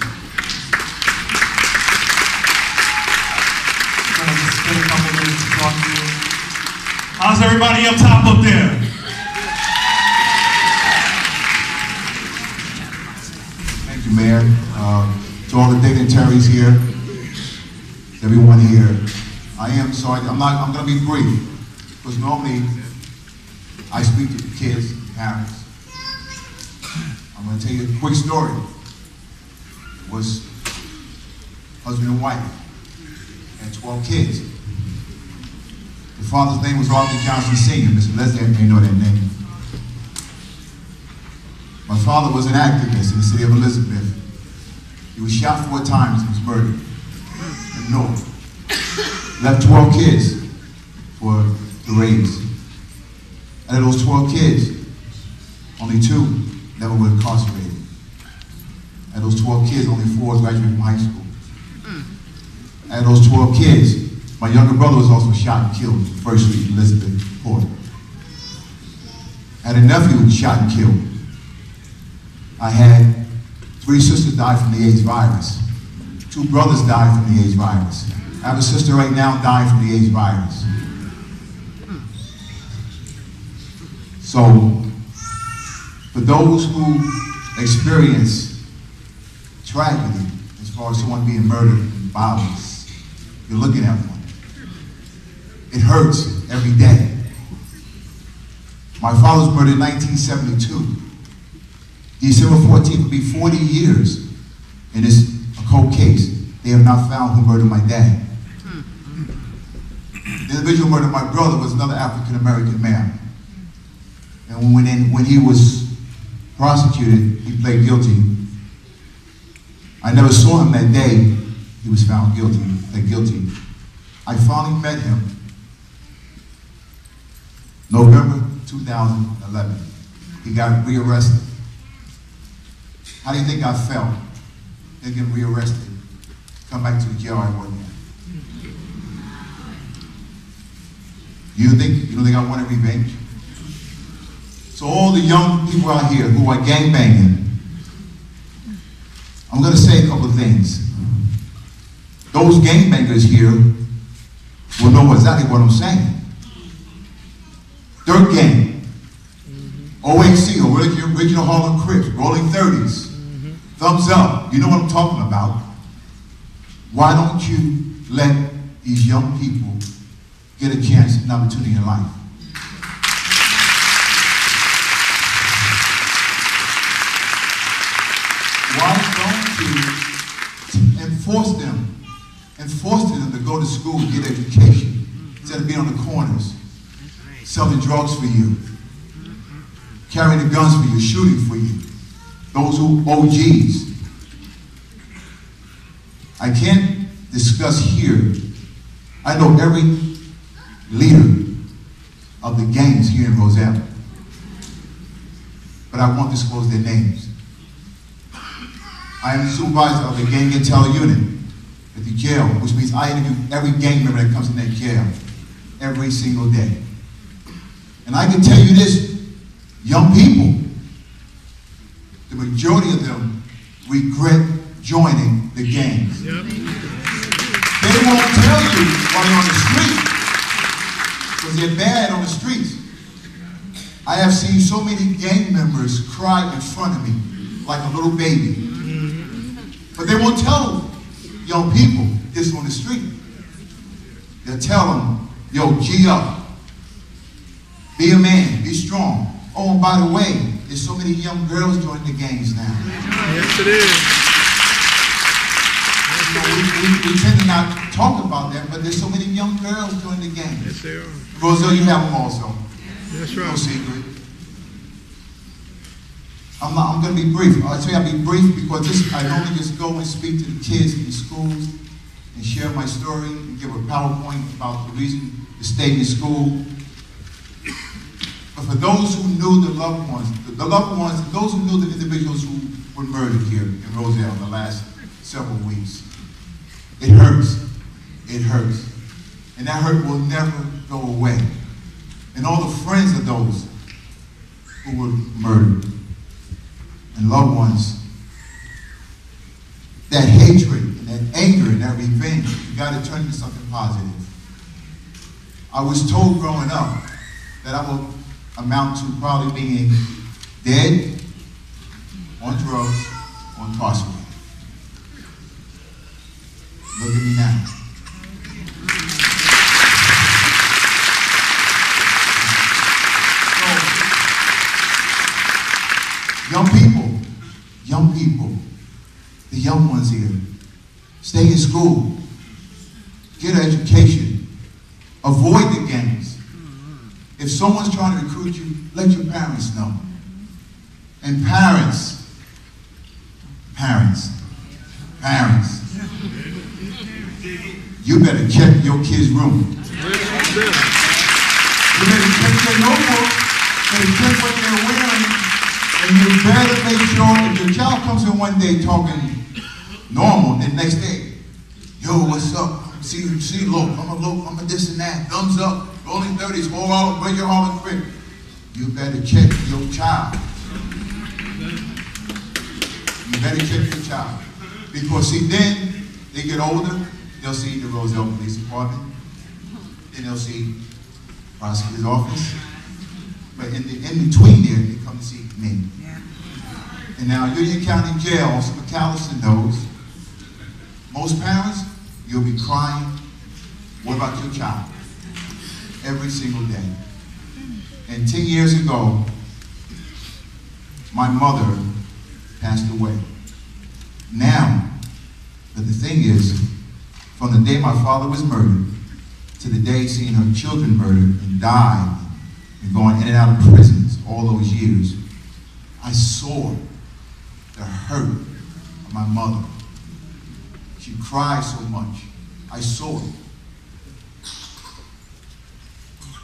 I'm going to just spend a couple minutes to talk to you. How's everybody up top up there? Thank you, Mayor. To all the dignitaries here, to everyone here, I am sorry. I'm going to be brief, because normally I speak to the kids, parents. I'm going to tell you a quick story. It was husband and wife, and 12 kids. The father's name was Arthur Johnson Sr. Mr. Leslie may know that name. My father was an activist in the city of Elizabeth. He was shot 4 times and was murdered in the north. Left 12 kids for to raise. Out of those 12 kids, only 2 never were incarcerated. Out of those 12 kids, only 4 graduated from high school. Out of those 12 kids, my younger brother was also shot and killed in First Street, Elizabeth Court. I had a nephew who was shot and killed. I had 3 sisters die from the AIDS virus. 2 brothers died from the AIDS virus. I have a sister right now dying from the AIDS virus. So, for those who experience tragedy, as far as someone being murdered and violence, you're looking at one. It hurts every day. My father was murdered in 1972. December 14th will be 40 years in this cold case. They have not found who murdered my dad. The individual who murdered my brother was another African-American man. And when he was prosecuted, he pled guilty. I never saw him that day he was found guilty, pled guilty. I finally met him November 2011. He got rearrested. How do you think I felt? They get rearrested, come back to the jail I work at. You don't think I wanted revenge? So all the young people out here who are gangbanging, I'm going to say a couple of things. Those gangbangers here will know exactly what I'm saying. Dirt Gang, OHC, Original Harlem Crips, Rolling 30s, Thumbs Up, you know what I'm talking about. Why don't you let these young people get a chance and opportunity in life? Why don't you enforce them to go to school and get education instead of being on the corners, selling drugs for you, carrying the guns for you, shooting for you, those who OGs. I can't discuss here. I know every leader of the gangs here in Roselle, but I won't disclose their names. I am the supervisor of the gang intel unit at the jail, which means I interview every gang member that comes in that jail every single day. And I can tell you this, young people, the majority of them regret joining the gangs. Yep. They won't tell you while they're on the street, because they're bad on the streets. I have seen so many gang members cry in front of me like a little baby. But they won't tell young people this on the street. They'll tell them, yo, G up. Be a man, be strong. Oh, and by the way, there's so many young girls joining the gangs now. Yes, it is. You know, we tend to not talk about that, but there's so many young girls joining the gangs. Yes, they are. Roselle, you have them also. That's right. No secret. I'm going to be brief. I'll tell you I'll be brief because I normally just go and speak to the kids in the schools and share my story and give a PowerPoint about the reason to stay in school. But for those who knew the loved ones, those who knew the individuals who were murdered here in Roselle in the last several weeks, it hurts. It hurts. And that hurt will never go away. And all the friends of those who were murdered and loved ones, that hatred and that anger and that revenge, you got to turn into something positive. I was told growing up that I will amount to probably being dead, on drugs, or incarcerated. Look at me now. Young people, the young ones here, stay in school, get an education, avoid the gangs. If someone's trying to recruit you, let your parents know. And parents, you better check your kid's room. You better check their notebook, and check what they're wearing. And you better make sure if your child comes in one day talking normal, then next day, yo, what's up? See, look, I'm a this and that, thumbs up, rolling 30s, whole all, break your arm and crib. You better check your child. You better check your child. Because see, then they get older, they'll see the Roselle Police Department, then they'll see prosecutor's office. But in between there, they come to see me. Yeah. And now Union County Jail, also McAllister knows, most parents, you'll be crying, what about your child? Every single day. And 10 years ago, my mother passed away. Now, but the thing is, from the day my father was murdered to the day seeing her children murdered and died and going in and out of prisons all those years, I saw the hurt of my mother. She cried so much. I saw it.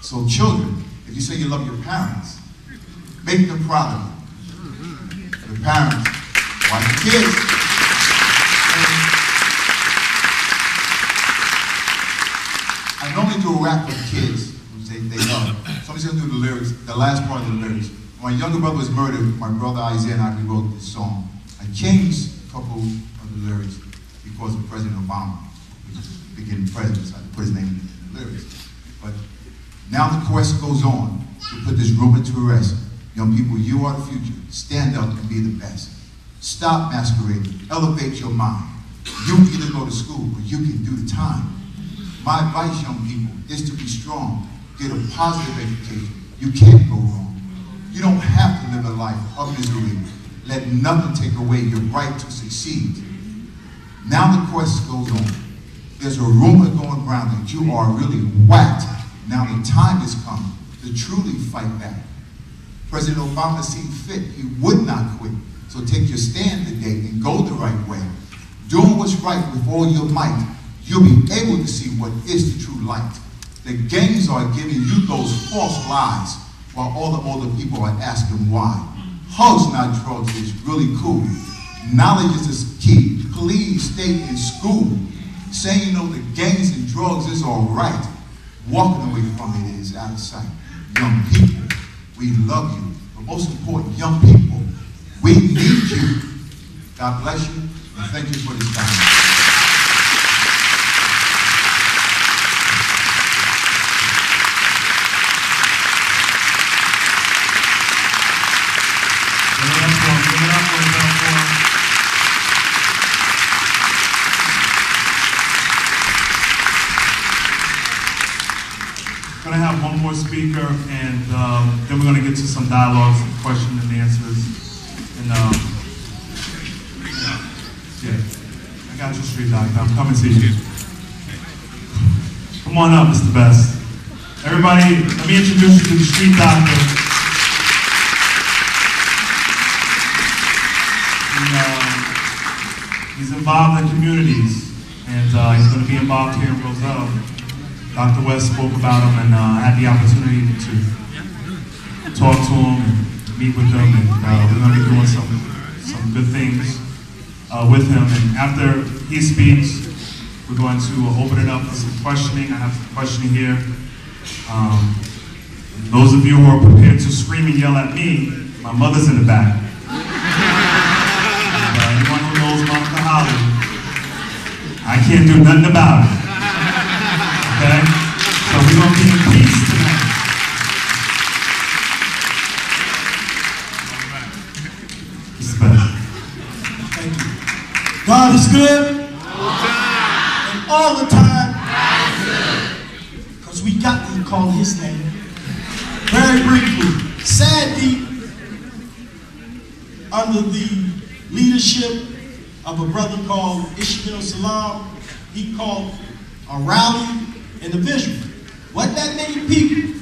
So children, if you say you love your parents, make them proud of you. The parents, watch the kids. I normally do a rap for the kids, which they love. Somebody's going to do the lyrics, the last part of the lyrics. When my younger brother was murdered, my brother Isaiah and I rewrote this song. I changed a couple of the lyrics because of President Obama, which became president, so I had to put his name in the lyrics. But now the quest goes on to put this rumor to rest. Young people, you are the future. Stand up and be the best. Stop masquerading. Elevate your mind. You can either go to school, or you can do the time. My advice, young people, is to be strong. Get a positive education. You can't go wrong. You don't have to live a life of misery. Let nothing take away your right to succeed. Now the quest goes on. There's a rumor going around that you are really whacked. Now the time has come to truly fight back. President Obama seemed fit. He would not quit. So take your stand today and go the right way. Doing what's right with all your might, you'll be able to see what is the true light. The gangs are giving you those false lies, while all the older people are asking why. Hugs, not drugs, is really cool. Knowledge is key. Please stay in school. Saying you know the gangs and drugs is all right. Walking away from it is out of sight. Young people, we love you, but most important, young people. We need you. God bless you, and thank you for this time. We're going to have one more speaker, and then we're going to get to some dialogues, some questions and answers. And yeah, I got you, street doctor. I'm coming to you. Come on up, Mr. Best. Everybody, let me introduce you to the street doctor. He's involved in communities, and he's going to be involved here in Roselle. Dr. West spoke about him, and I had the opportunity to talk to him and meet with him, and we're going to be doing some good things with him. And after he speaks, we're going to open it up for some questioning. I have some questioning here. Those of you who are prepared to scream and yell at me, my mother's in the back. Anyone who knows Monica Holly, I can't do nothing about it. Okay? So we're going to be in peace tonight. It's the best. Thank you. God is good. And all the time. Because we got to call his name. Very briefly, Sandy, under the leadership of a brother called Ishmael Salam, he called a rally and a visual. Wasn't that many people,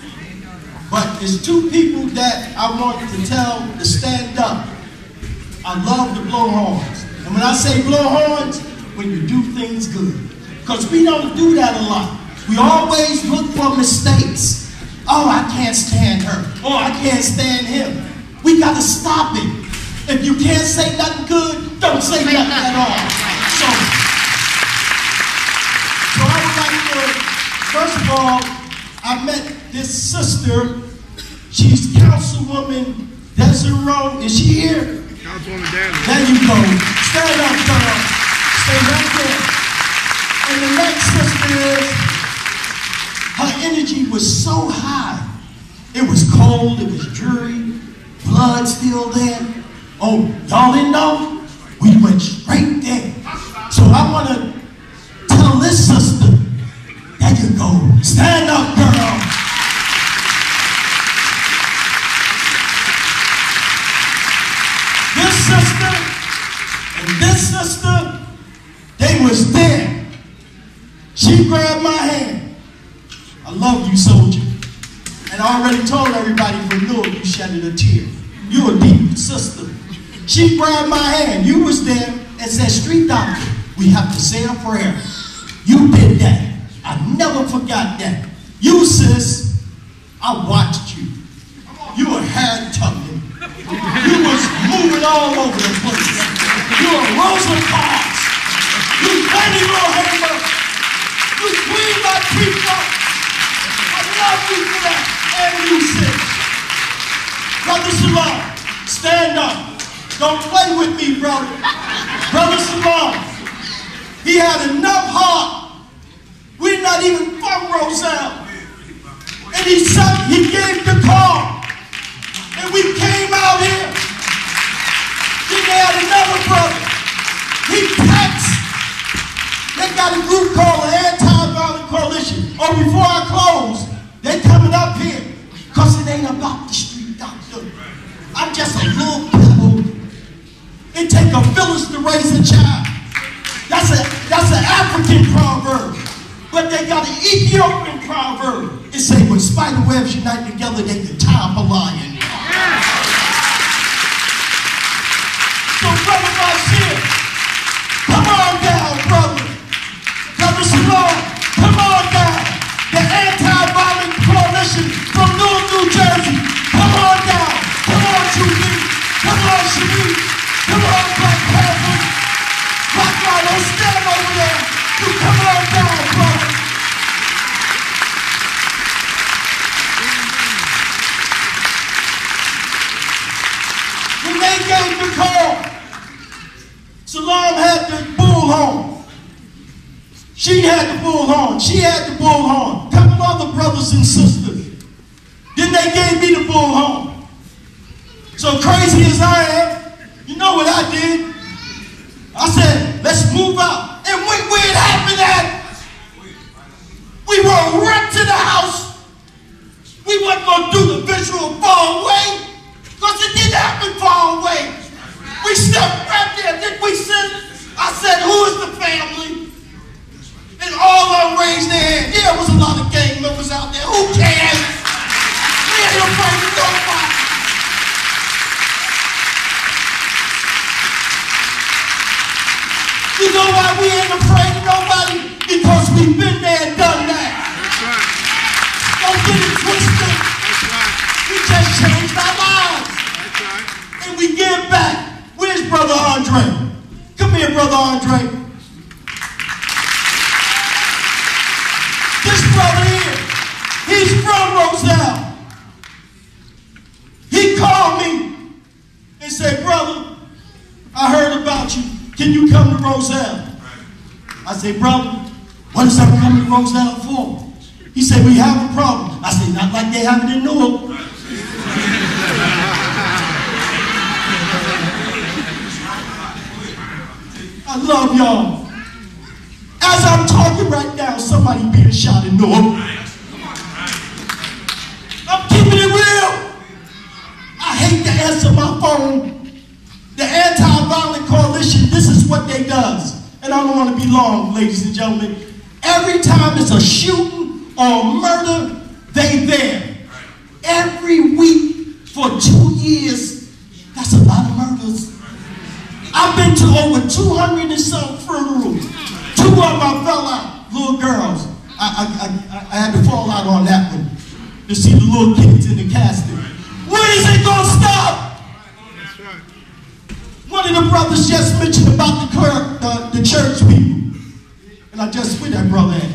but there's two people that I want to tell to stand up. I love to blow horns. And when I say blow horns, when you do things good. Because we don't do that a lot. We always look for mistakes. Oh, I can't stand her. Oh, I can't stand him. We got to stop it. If you can't say nothing good, don't say nothing at all. So I would like to, first of all, I met this sister. She's Councilwoman Desiree. Is she here? Councilwoman Desiree. There you go. Stand up, girl. Stay right there. And the next sister is, her energy was so high. It was cold, it was dreary, blood still there. Oh, y'all didn't know? We went straight there. So I want to tell this sister, there you go. Stand up, girl. This sister and this sister, they was there. She grabbed my hand. I love you, soldier. And I already told everybody from Newark you shedded a tear. You're a deep sister. She grabbed my hand. You was there and said, street doctor, we have to say a prayer. You did that. I never forgot that. You, sis, I watched you. You were hair tugging. You was moving all over the place. You were Rosa Parks. You Fanny Rohammer. You cleaned my teeth up. I love you for that. And you, sis. Brother Salam, stand up. Don't play with me, brother. Brother Salam, he had enough heart. We're not even from Roselle. And he said, he gave the call. And we came out here. Then they had another brother. He texts. They got a group called the Anti-Violent Coalition. Oh, before I close, they coming up here. Because it ain't about the street doctor. I'm just a little pebble. It take a village to raise a child. That's an African proverb. But they got an Ethiopian proverb. It say, when spider webs unite together, they can tie up a lion. So brother Roselle, come on down, brother. Brother Shalom, come on down. The Anti-Violent Coalition from Newark, New Jersey. Come on down. Come on, Julie. Come on, Shanique. Come on, Black Panther. Black Rhino, stand over there. You come on down, brother. they gave the call. Salam had the bullhorn. She had the bullhorn. She had the bullhorn. Couple other brothers and sisters. Then they gave me the bullhorn. So crazy as I am, you know what I did? I said, let's move out. And when it happened at, we were right to the house. We wasn't going to do the visual far away, because it didn't happen far away. We stepped right there. Did we sit? I said, who is the family? And all of them raised their hand. Yeah, there was a lot of gang members out there. Who cares? We ain't afraid of nobody. You know why we ain't afraid of nobody? Because we've been there and done that. That's right. Don't get it twisted. That's right. We just changed our lives. That's right. And we give back. Where's Brother Andre? Come here, Brother Andre. This brother here, he's from Roselle. He called me and said, brother, I heard about you. Can you come to Roselle? I said, brother, what is that coming to Roselle for? He said, we have a problem. I said, not like they have it in Newark. I love y'all. As I'm talking right now, somebody being shot in Newark. I'm keeping it real. I hate to answer my phone. The Anti-Violent Coalition, this is what they does. And I don't want to be long, ladies and gentlemen. Every time it's a shooting or murder, they there. Every week for 2 years, that's a lot of murders. I've been to over 200 and some funerals. 2 of them I fell out, little girls. I had to fall out on that one to see the little kids in the casket. When is it gonna stop? That's right. One of the brothers just mentioned about the church people. And I just, where that brother at?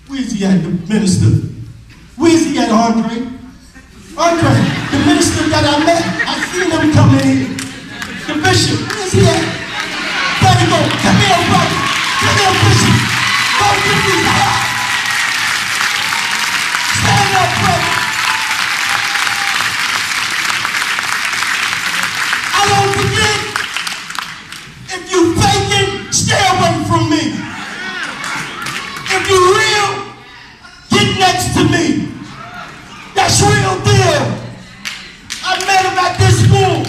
Where's he at, the minister? Where's he at, Andre? Andre, the minister that I met, I seen him come in. The bishop, where's he at? There you go. Come here, brother. Come here, bishop. Don't get me high. Stand up, brother. I don't forget. If you faking, stay away from me. If you real, get next to me. That's real deal. I met him at this school.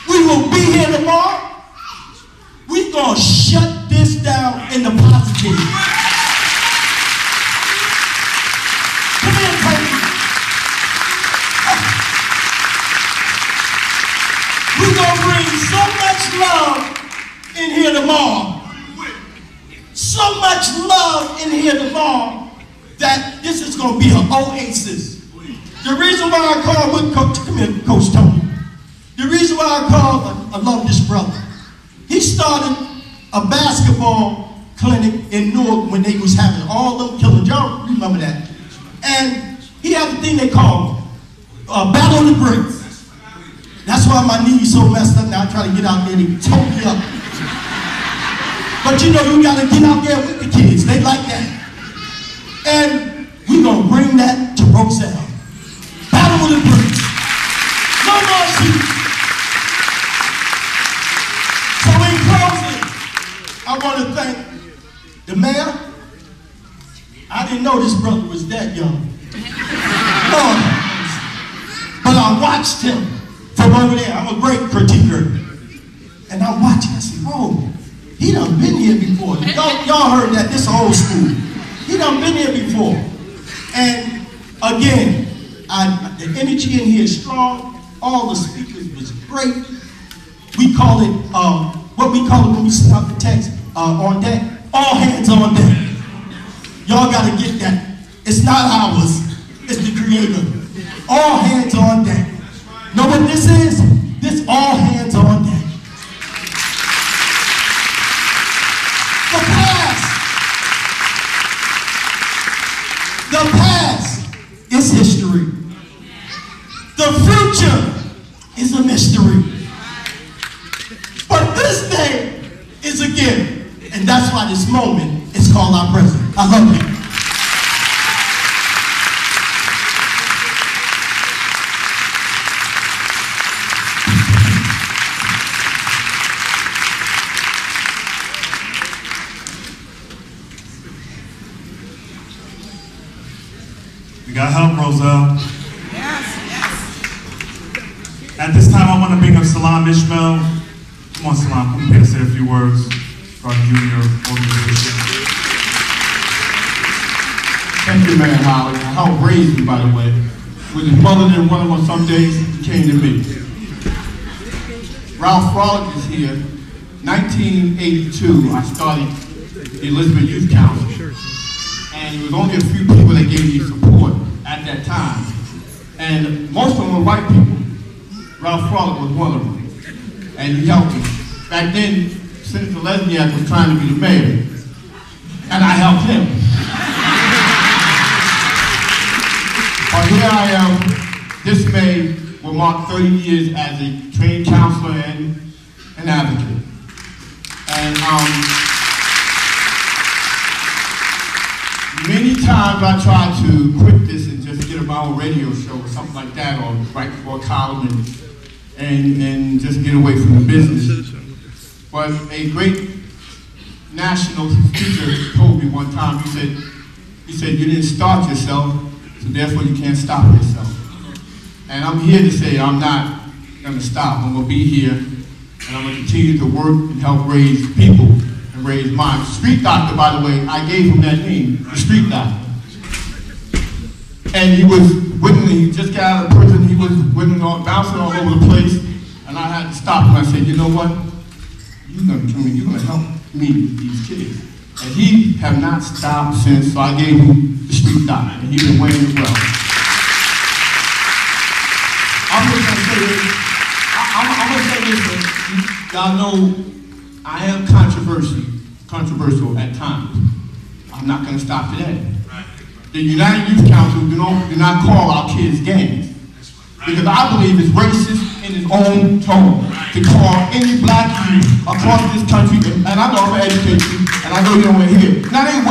We will be here tomorrow. We gonna shut this down in the positive. Come here, baby. We gonna bring so much love in here tomorrow. So much love in here tomorrow that this is gonna be an oasis. The reason why I call with Coach, come here, Coach Tony. The reason why I love this brother. He started a basketball clinic in Newark when they was having all them killings. Y'all remember that? And he had a thing they called Battle of the Bricks. That's why my knee's so messed up now. I try to get out there and he told me up. But you know, you gotta get out there with the kids. They like that. And we're gonna bring that to Roselle. Battle of the Bricks. No more shooting. So in closing, I want to thank the mayor. I didn't know this brother was that young. Lord, but I watched him from over there. I'm a great critiquer. And I'm watching, I said, oh, he done been here before. Y'all heard that, this old school. He done been here before. And again, the energy in here is strong. All the speakers was great. We call it, what we call it when we send out the text, on deck, all hands on deck. Y'all gotta get that. It's not ours, it's the creator. All hands on deck. Know what this is? This all hands on deck. The past is history. The future is a mystery. begin. And that's why this moment is called our present. I love you. We got help, Roselle. Yes, yes. At this time, I want to bring up Salam Ishmael. Come on, Salam, come here to say a few words for our junior organization. Thank you, man, Holly. I helped raise him, by the way. With his mother didn't want him on some days, he came to me. Ralph Frolic is here. 1982, I started the Elizabeth Youth Council. And there was only a few people that gave me support at that time. And most of them were white people. Ralph Frolic was one of them. And he helped me. Back then, Senator Lesniak was trying to be the mayor. And I helped him. But here I am, this May will mark 30 years as a trained counselor and an advocate. And many times I tried to quit this and just get my own radio show or something like that, or write for a column and just get away from the business. But a great national speaker told me one time, he said, you didn't start yourself, so therefore you can't stop yourself. And I'm here to say I'm not going to stop. I'm going to be here, and I'm going to continue to work and help raise people and raise minds. Street doctor, by the way, I gave him that name, the street doctor. And he was he just got out of prison, he was bouncing all over the place, and I had to stop him. I said, you know what? You're going to come in, you're going to help me with these kids. And he have not stopped since, so I gave him the street doctor, and he's been wearing it well. I'm just going to say this. I'm going to say this. Y'all know I am controversial at times. I'm not going to stop today. The United Youth Council do not call our kids gangs. Because I believe it's racist in its own tone to call any black youth across this country, and I know I'm an educator, and I know you don't want to hear it. Now they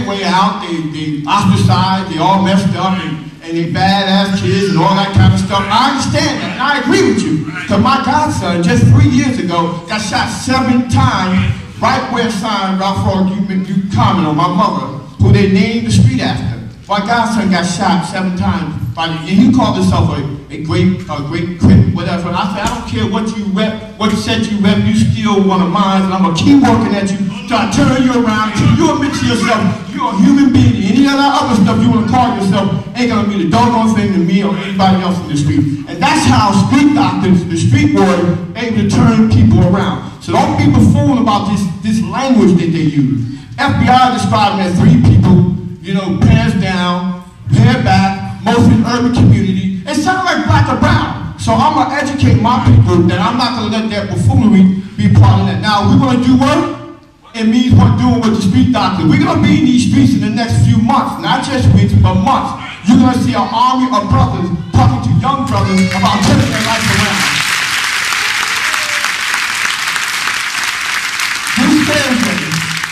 way out, they ostracized, they all messed up, and they badass kids and all that kind of stuff. I understand that, and I agree with you. Because my godson, just 3 years ago, got shot 7 times right where signed Ralph Frolic, you comment on my mother, who they named the street after. My godson got shot 7 times, and he called himself a great crip, whatever. And I said, I don't care what you rep, what set you rep, you still one of mine, and I'm gonna keep working at you till I turn you around, until you admit to yourself, you're a human being. Any of that other stuff you wanna call yourself ain't gonna be the doggone thing to me or anybody else in the street. And that's how street doctors, the street warriors, able to turn people around. So don't be fooled about this language that they use. FBI described them as 3 people, you know, pants down, hair back, mostly urban community. It sounds like black or brown. So I'm going to educate my people that I'm not going to let that buffoonery be part of that. Now, we're going to do work. It means we're doing with the street doctors. We're going to be in these streets in the next few months, not just weeks, but months. You're going to see an army of brothers talking to young brothers about turning their life around.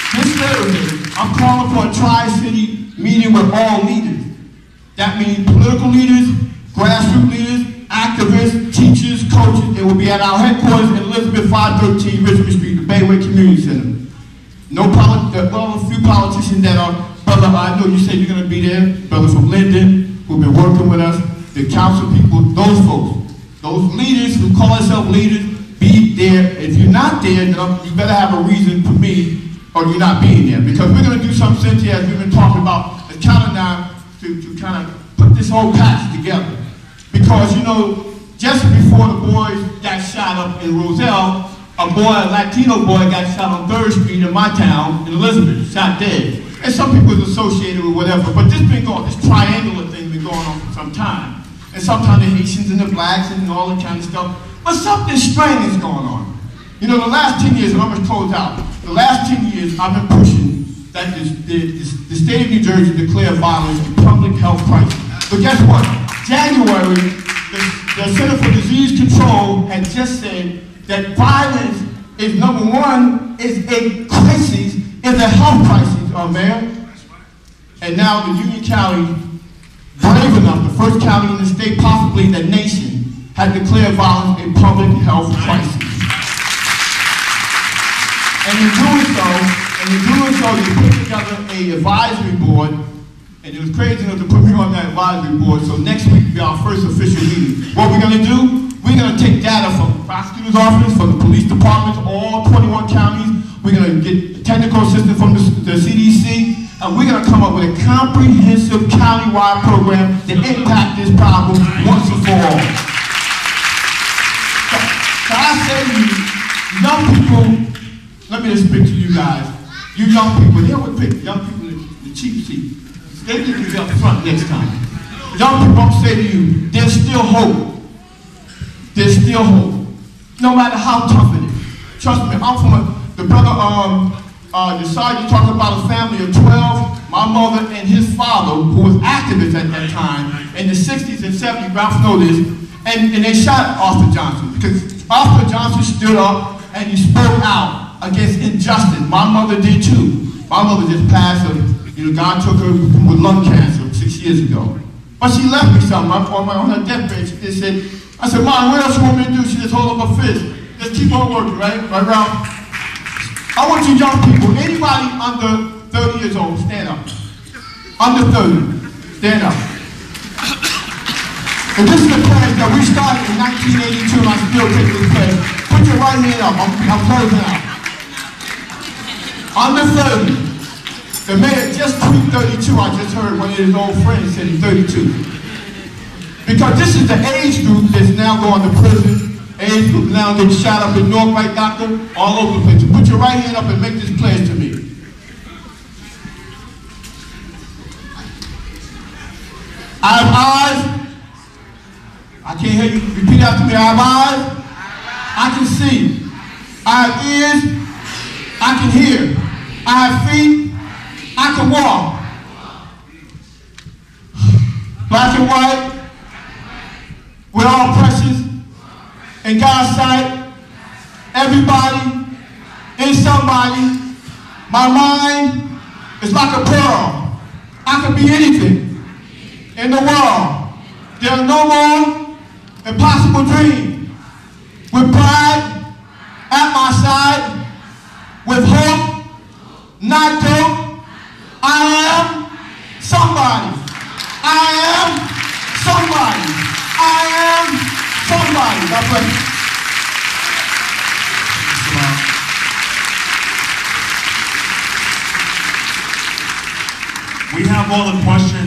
This Thursday, I'm calling for a tri-city meeting with all leaders. That means political leaders, grassroots leaders, activists, teachers, coaches. It will be at our headquarters in Elizabeth 513 Richmond Street, the Bayway Community Center. Well, a few politicians that are, brother, I know you said you're going to be there, brothers from Linden, who've been working with us, the council people, those folks, those leaders who call themselves leaders, be there. If you're not there, then you better have a reason for me or you're not being there. Because we're going to do something, Cynthia, as we've been talking about, the countdown to kind of put this whole package together. Because, you know, just before the boys got shot up in Roselle, a Latino boy got shot on 3rd Street in my town, in Elizabeth, shot dead. And some people is associated with whatever, but this triangular thing been going on for some time. And sometimes the Haitians and the blacks and all that kind of stuff. But something strange is going on. You know, the last 10 years, and I'm going to close out, the last 10 years I've been pushing that the state of New Jersey declare violence a public health crisis. But guess what? January, the Center for Disease Control had just said that violence is number one, is a crisis, is a health crisis, Mayor. And now the Union County, brave enough, the first county in the state, possibly in the nation, has declared violence a public health crisis. And in doing so, they put together an advisory board, and it was crazy enough to put me on that advisory board, so next week will be our first official meeting. What we're gonna do, we're gonna take data from the prosecutor's office, from the police departments, all 21 counties. We're gonna get technical assistance from the CDC, and we're gonna come up with a comprehensive county-wide program to impact this problem once and for all. So I say to you, young people, let me just speak to you guys. You young people, they would pick young people in the cheap seat. They need to be up front next time. Young people, I'm saying to you, there's still hope. There's still hope. No matter how tough it is. Trust me, I'm from the brother, the sergeant talked about a family of 12, my mother and his father, who was activists at that time, in the 60s and 70s, Ralph know this, and they shot Arthur Johnson, because Arthur Johnson stood up and he spoke out against injustice. My mother did too. My mother just passed, God took her with lung cancer 6 years ago. But she left me something on her deathbed. She just said, I said, Mom, what else you want me to do? She just hold up her fist. Just keep on working, right? Right, Ralph? I want you young people, anybody under 30 years old, stand up. Under 30, stand up. And this is the pledge that we started in 1982, and I still take this pledge. Put your right hand up. I'm closing out. Under 30. The mayor just tweeted 32. I just heard one of his old friends said he's 32. Because this is the age group that's now going to prison, age group now getting shot up in North, right, doctor? All over the place. Put your right hand up and make this pledge to me. I have eyes. I can't hear you. Repeat after me. I have eyes. I can see. I have ears. I can hear. I have feet. I can walk. Black and white. We're all precious. In God's sight. Everybody is somebody. My mind is like a pearl. I can be anything in the world. There are no more impossible dreams. With pride at my side, with hope, not dope, I am somebody. I am somebody. I am somebody. God bless you. We have all the questions.